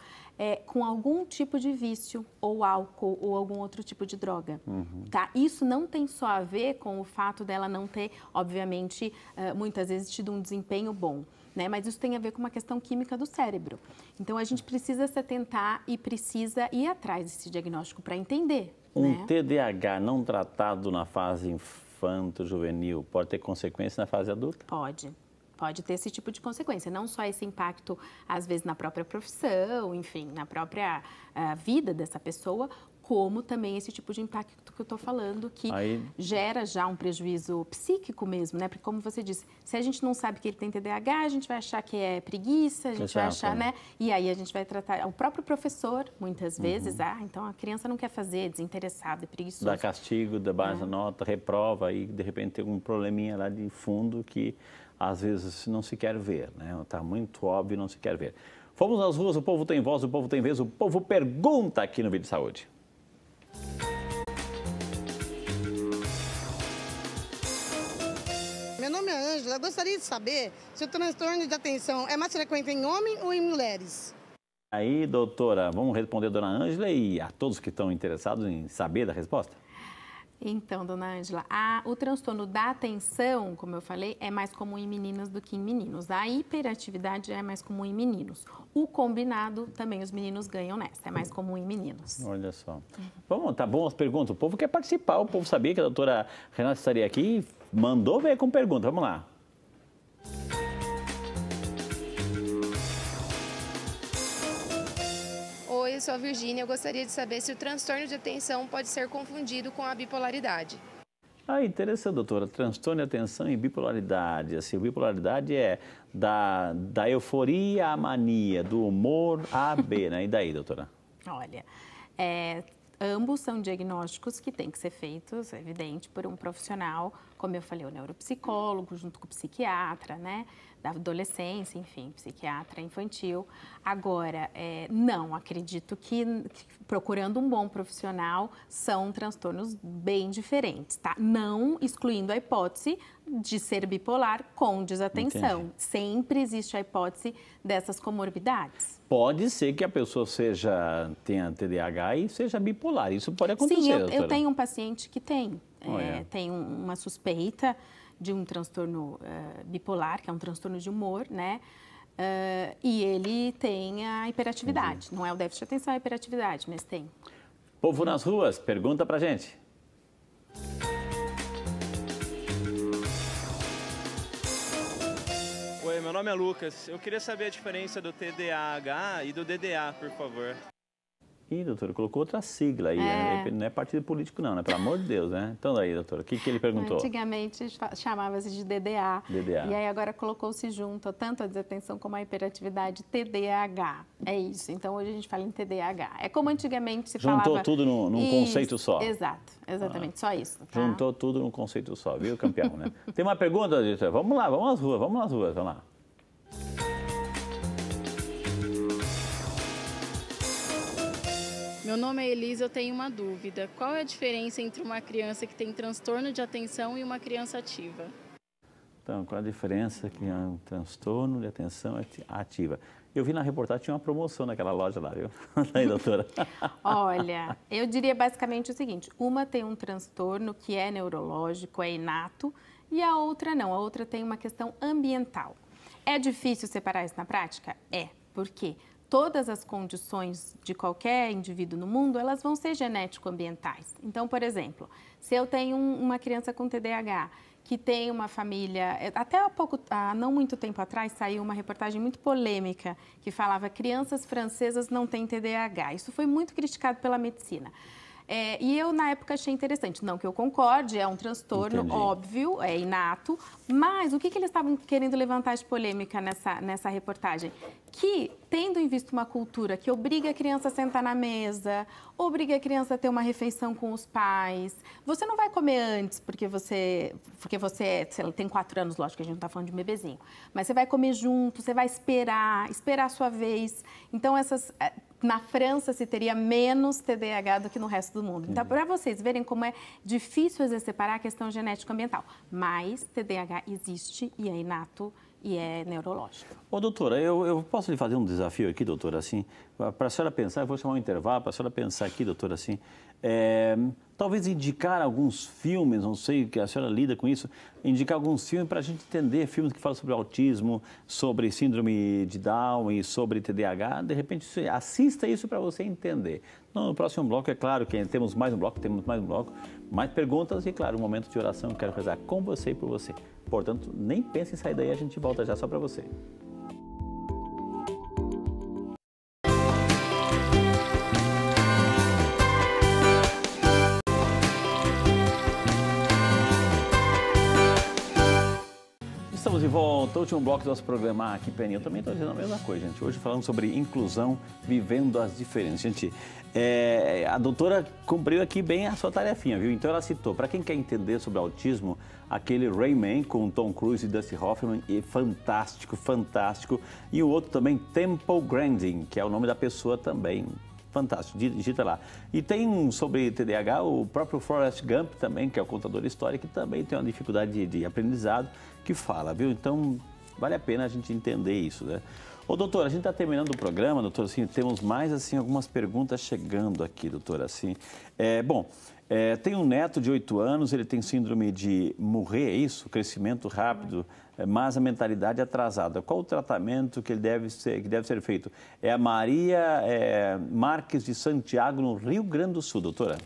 com algum tipo de vício, ou álcool, ou algum outro tipo de droga. Tá? Isso não tem só a ver com o fato dela não ter, obviamente, muitas vezes tido um desempenho bom. Né? Mas isso tem a ver com uma questão química do cérebro. Então, a gente precisa se atentar e precisa ir atrás desse diagnóstico para entender. Um TDAH não tratado na fase infanto-juvenil pode ter consequência na fase adulta? Pode ter esse tipo de consequência. Não só esse impacto, às vezes, na própria profissão, enfim, na própria vida dessa pessoa, como também esse tipo de impacto que eu estou falando, que gera já um prejuízo psíquico mesmo, né? Porque, como você disse, se a gente não sabe que ele tem TDAH, a gente vai achar que é preguiça, a gente vai achar, né? E aí a gente vai tratar... O próprio professor, muitas vezes, então a criança não quer fazer, é desinteressado, é preguiçoso. Dá castigo, dá baixa nota, reprova, e de repente tem um probleminha lá de fundo que às vezes não se quer ver, né? Está muito óbvio, não se quer ver. Fomos nas ruas, o povo tem voz, o povo tem vez, o povo pergunta aqui no Vídeo Saúde. Meu nome é Ângela, eu gostaria de saber se o transtorno de atenção é mais frequente em homens ou em mulheres? Aí, doutora, vamos responder a dona Ângela e a todos que estão interessados em saber da resposta? Então, dona Ângela, o transtorno da atenção, como eu falei, é mais comum em meninas do que em meninos. A hiperatividade é mais comum em meninos. O combinado, também os meninos ganham nessa, é mais comum em meninos. Olha só. Vamos, tá bom as perguntas. O povo quer participar, o povo sabia que a doutora Renata estaria aqui e mandou ver com pergunta. Vamos lá. Oi, eu sou a Virgínia. Eu gostaria de saber se o transtorno de atenção pode ser confundido com a bipolaridade. Interessante, doutora. Transtorno de atenção e bipolaridade. Assim, bipolaridade é da euforia à mania, do humor a B, né? E daí, doutora? Olha, ambos são diagnósticos que têm que ser feitos, é evidente, por um profissional, como eu falei, o neuropsicólogo, junto com o psiquiatra, né? Da adolescência, enfim, psiquiatra infantil. Agora, não, acredito que procurando um bom profissional são transtornos bem diferentes, tá? Não excluindo a hipótese de ser bipolar com desatenção. Entendi. Sempre existe a hipótese dessas comorbidades. Pode ser que a pessoa tenha TDAH e seja bipolar, isso pode acontecer, Sim, doutora. eu tenho um paciente que tem, tem uma suspeita de um transtorno bipolar, que é um transtorno de humor, né? E ele tem a hiperatividade. Não é o déficit de atenção, é a hiperatividade, mas tem. Povo nas ruas, pergunta pra gente. Oi, meu nome é Lucas. Eu queria saber a diferença do TDAH e do DDA, por favor. Ih, doutora, colocou outra sigla aí, né? Não é partido político não, né? Pelo amor de Deus, né? Então aí, doutora, o que ele perguntou? Antigamente chamava-se de DDA. DDA. E aí agora colocou-se junto tanto a desatenção como a hiperatividade TDAH. É isso. Então hoje a gente fala em TDAH. É como antigamente se falava... Juntou tudo num conceito só. Exato, exatamente, só isso. Tá? Juntou tudo num conceito só, viu, campeão, né? Tem uma pergunta, doutora? Vamos lá, vamos nas ruas, vamos lá. Meu nome é Elisa, eu tenho uma dúvida. Qual é a diferença entre uma criança que tem transtorno de atenção e uma criança ativa? Então, qual a diferença que é um transtorno de atenção ativa? Eu vi na reportagem, tinha uma promoção naquela loja lá, viu? Aí, doutora. Olha, eu diria basicamente o seguinte, uma tem um transtorno que é neurológico, é inato, e a outra não, a outra tem uma questão ambiental. É difícil separar isso na prática? É, porque todas as condições de qualquer indivíduo no mundo, elas vão ser genético-ambientais. Então, por exemplo, se eu tenho uma criança com TDAH, que tem uma família... Até há não muito tempo atrás, saiu uma reportagem muito polêmica que falava crianças francesas não têm TDAH. Isso foi muito criticado pela medicina. E eu, na época, achei interessante. Não que eu concorde, é um transtorno óbvio, é inato, mas o que eles estavam querendo levantar de polêmica nessa reportagem? Que, tendo em vista uma cultura que obriga a criança a sentar na mesa, obriga a criança a ter uma refeição com os pais, você não vai comer antes porque você tem 4 anos, lógico que a gente não está falando de um bebezinho, mas você vai comer junto, você vai esperar a sua vez. Então, na França se teria menos TDAH do que no resto do mundo. Então, para vocês verem como é difícil às vezes separar a questão genético-ambiental. Mas TDAH existe e é inato e é neurológico. Ô, doutora, eu posso lhe fazer um desafio aqui, doutora, assim, para a senhora pensar, eu vou chamar um intervalo, para a senhora pensar aqui, doutora, assim, talvez indicar alguns filmes, não sei que a senhora lida com isso, indicar alguns filmes para a gente entender, filmes que falam sobre autismo, sobre síndrome de Down e sobre TDAH, de repente assista isso para você entender. No próximo bloco, é claro que temos mais um bloco, mais perguntas e, claro, um momento de oração, eu quero rezar com você e por você. Portanto, nem pense em sair daí, a gente volta já só para você. Estamos de volta, último bloco do nosso programa aqui, Peninha. Eu também estou dizendo a mesma coisa, gente. Hoje falando sobre inclusão, vivendo as diferenças. Gente, a doutora cumpriu aqui bem a sua tarefinha, viu? Então ela citou, para quem quer entender sobre autismo, aquele Rayman com Tom Cruise e Dustin Hoffman, e fantástico, fantástico. E o outro também, Temple Grandin, que é o nome da pessoa também. Fantástico, digita lá. E tem sobre TDAH o próprio Forrest Gump também, que é o contador de história, que também tem uma dificuldade de aprendizado, que fala, viu? Então, vale a pena a gente entender isso, né? Ô, doutora, a gente está terminando o programa, doutora, assim, temos mais, assim, algumas perguntas chegando aqui, doutora, assim. Tem um neto de 8 anos, ele tem síndrome de Murray, é isso? Crescimento rápido, mas a mentalidade atrasada. Qual o tratamento que deve ser feito? É a Maria Marques de Santiago, no Rio Grande do Sul, doutora.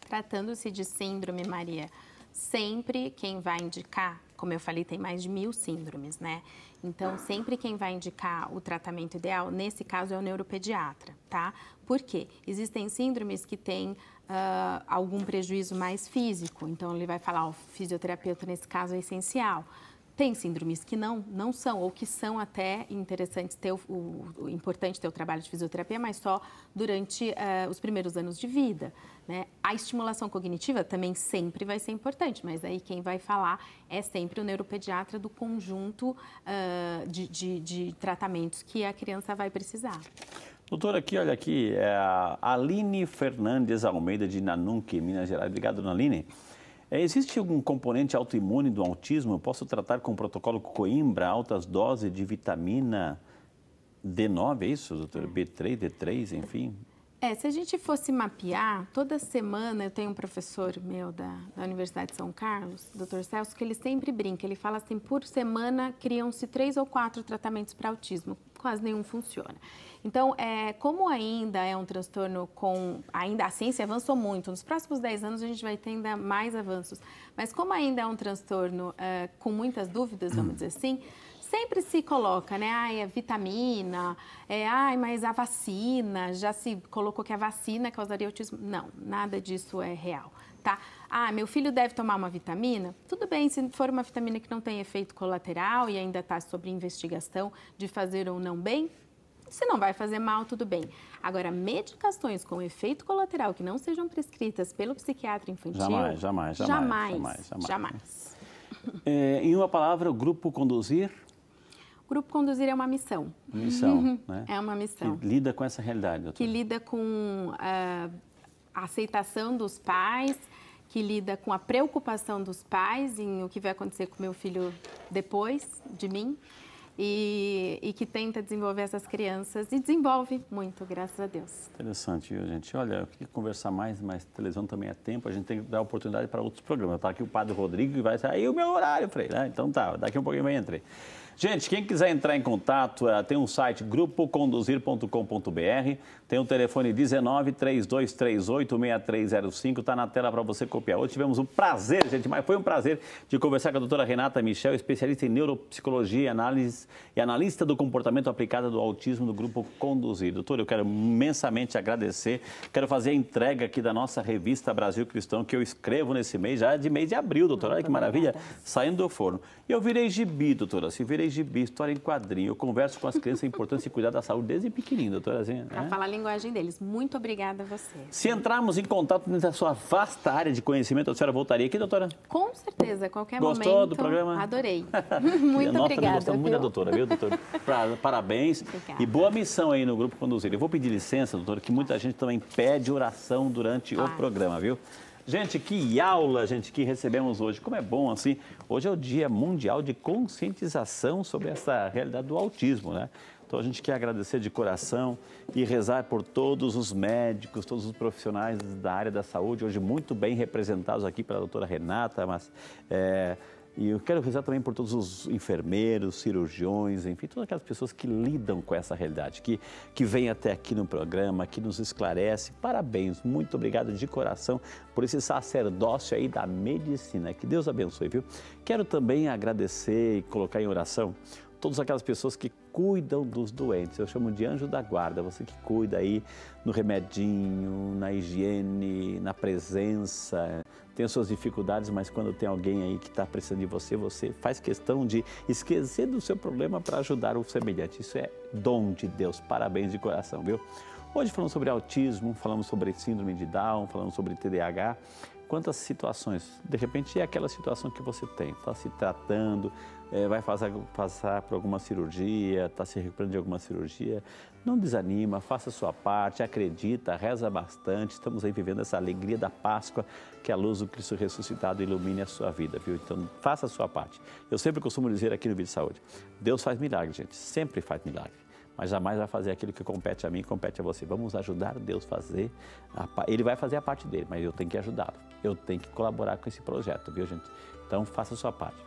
Tratando-se de síndrome, Maria, sempre quem vai indicar, como eu falei, tem mais de 1000 síndromes, né? Então, sempre quem vai indicar o tratamento ideal, nesse caso, é o neuropediatra, tá? Por quê? Existem síndromes que têm algum prejuízo mais físico, então ele vai falar, o fisioterapeuta, nesse caso, é essencial. Tem síndromes que não são, ou que são até interessantes, importante ter o trabalho de fisioterapia, mas só durante os primeiros anos de vida, né? A estimulação cognitiva também sempre vai ser importante, mas aí quem vai falar é sempre o neuropediatra do conjunto de tratamentos que a criança vai precisar. Doutora, aqui, olha aqui, é a Aline Fernandes Almeida, de Nanunque, Minas Gerais. Obrigado, dona Aline. Existe algum componente autoimune do autismo? Eu posso tratar com o protocolo Coimbra, altas doses de vitamina D9, é isso, doutora? B3, D3, enfim? Se a gente fosse mapear, toda semana eu tenho um professor meu da Universidade de São Carlos, doutor Celso, que ele sempre brinca, ele fala assim, por semana criam-se 3 ou 4 tratamentos para autismo, quase nenhum funciona. Então, como ainda é um transtorno a ciência avançou muito, nos próximos 10 anos a gente vai ter ainda mais avanços, mas como ainda é um transtorno com muitas dúvidas, vamos dizer assim, sempre se coloca, né, é vitamina, mas a vacina, já se colocou que a vacina causaria autismo. Não, nada disso é real, tá? Meu filho deve tomar uma vitamina? Tudo bem, se for uma vitamina que não tem efeito colateral e ainda está sob investigação de fazer ou não bem, se não vai fazer mal, tudo bem. Agora, medicações com efeito colateral que não sejam prescritas pelo psiquiatra infantil... Jamais. Em uma palavra, o grupo Conduzir? O Grupo Conduzir é uma missão. Missão, né? É uma missão. Que lida com essa realidade, doutora. Que lida com a aceitação dos pais, que lida com a preocupação dos pais em o que vai acontecer com meu filho depois de mim e que tenta desenvolver essas crianças e desenvolve muito, graças a Deus. Interessante, viu, gente? Olha, eu queria conversar mais, mas televisão também é tempo, a gente tem que dar oportunidade para outros programas. Tá aqui o Padre Rodrigo e vai sair o meu horário, Frei, né? Então tá, daqui um pouquinho vai entrar. Gente, quem quiser entrar em contato, tem um site grupoconduzir.com.br, tem o telefone 19-3238-6305, está na tela para você copiar. Hoje tivemos um prazer, gente, mas foi um prazer de conversar com a doutora Renata Michel, especialista em neuropsicologia e analista do comportamento aplicado do autismo do Grupo Conduzir. Doutora, eu quero imensamente agradecer, quero fazer a entrega aqui da nossa revista Brasil Cristão, que eu escrevo nesse mês, já de mês de abril, doutora, olha que maravilha, saindo do forno. E eu virei gibi, doutora, virei gibi, história em quadrinho. Eu converso com as crianças a importância de cuidar da saúde desde pequenininho, doutora. Assim, para falar a linguagem deles. Muito obrigada a você. Se entrarmos em contato dentro da sua vasta área de conhecimento, a senhora voltaria aqui, doutora? Com certeza, qualquer momento. Gostou do programa? Adorei. Muito obrigada. Gostamos muito da doutora, viu, doutora? Parabéns. Obrigada. E boa missão aí no Grupo Conduzir. Eu vou pedir licença, doutora, que muita gente também pede oração durante o programa, viu? Gente, que aula, gente, que recebemos hoje. Como é bom, assim. Hoje é o Dia Mundial de Conscientização sobre essa realidade do autismo, né? Então, a gente quer agradecer de coração e rezar por todos os médicos, todos os profissionais da área da saúde, hoje muito bem representados aqui pela doutora Renata, e eu quero rezar também por todos os enfermeiros, cirurgiões, enfim, todas aquelas pessoas que lidam com essa realidade, que vêm até aqui no programa, que nos esclarece. Parabéns, muito obrigado de coração por esse sacerdócio aí da medicina. Que Deus abençoe, viu? Quero também agradecer e colocar em oração todas aquelas pessoas que cuidam dos doentes. Eu chamo de anjo da guarda, você que cuida aí no remedinho, na higiene, na presença, tem as suas dificuldades, mas quando tem alguém aí que está precisando de você, você faz questão de esquecer do seu problema para ajudar o semelhante. Isso é dom de Deus. Parabéns de coração, viu? Hoje falamos sobre autismo, falamos sobre síndrome de Down, falamos sobre TDAH. Quantas situações, de repente é aquela situação que você tem, está se tratando, vai passar por alguma cirurgia, está se recuperando de alguma cirurgia, não desanima, faça a sua parte, acredita, reza bastante, estamos aí vivendo essa alegria da Páscoa, que a luz do Cristo ressuscitado ilumine a sua vida, viu? Então, faça a sua parte. Eu sempre costumo dizer aqui no Vídeo de Saúde, Deus faz milagre, gente, sempre faz milagre. Mas jamais vai fazer aquilo que compete a mim, compete a você. Vamos ajudar Deus a fazer, Ele vai fazer a parte dele, mas eu tenho que ajudá-lo. Eu tenho que colaborar com esse projeto, viu, gente? Então, faça a sua parte.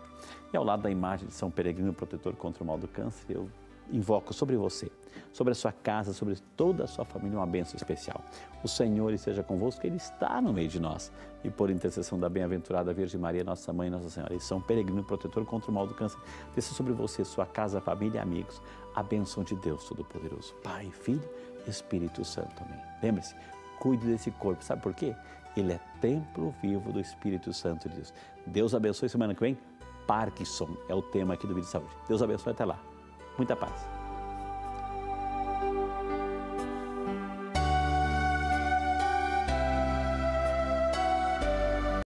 E ao lado da imagem de São Peregrino Protetor contra o mal do câncer, eu invoco sobre você, sobre a sua casa, sobre toda a sua família, uma bênção especial. O Senhor esteja convosco, Ele está no meio de nós. E por intercessão da bem-aventurada Virgem Maria, Nossa Mãe, Nossa Senhora, e São Peregrino Protetor contra o mal do câncer, desça sobre você, sua casa, família e amigos, a bênção de Deus Todo-Poderoso, Pai, Filho e Espírito Santo. Amém. Lembre-se, cuide desse corpo. Sabe por quê? Ele é templo vivo do Espírito Santo de Deus. Deus abençoe. Semana que vem, Parkinson é o tema aqui do Vídeo de Saúde. Deus abençoe, até lá. Muita paz.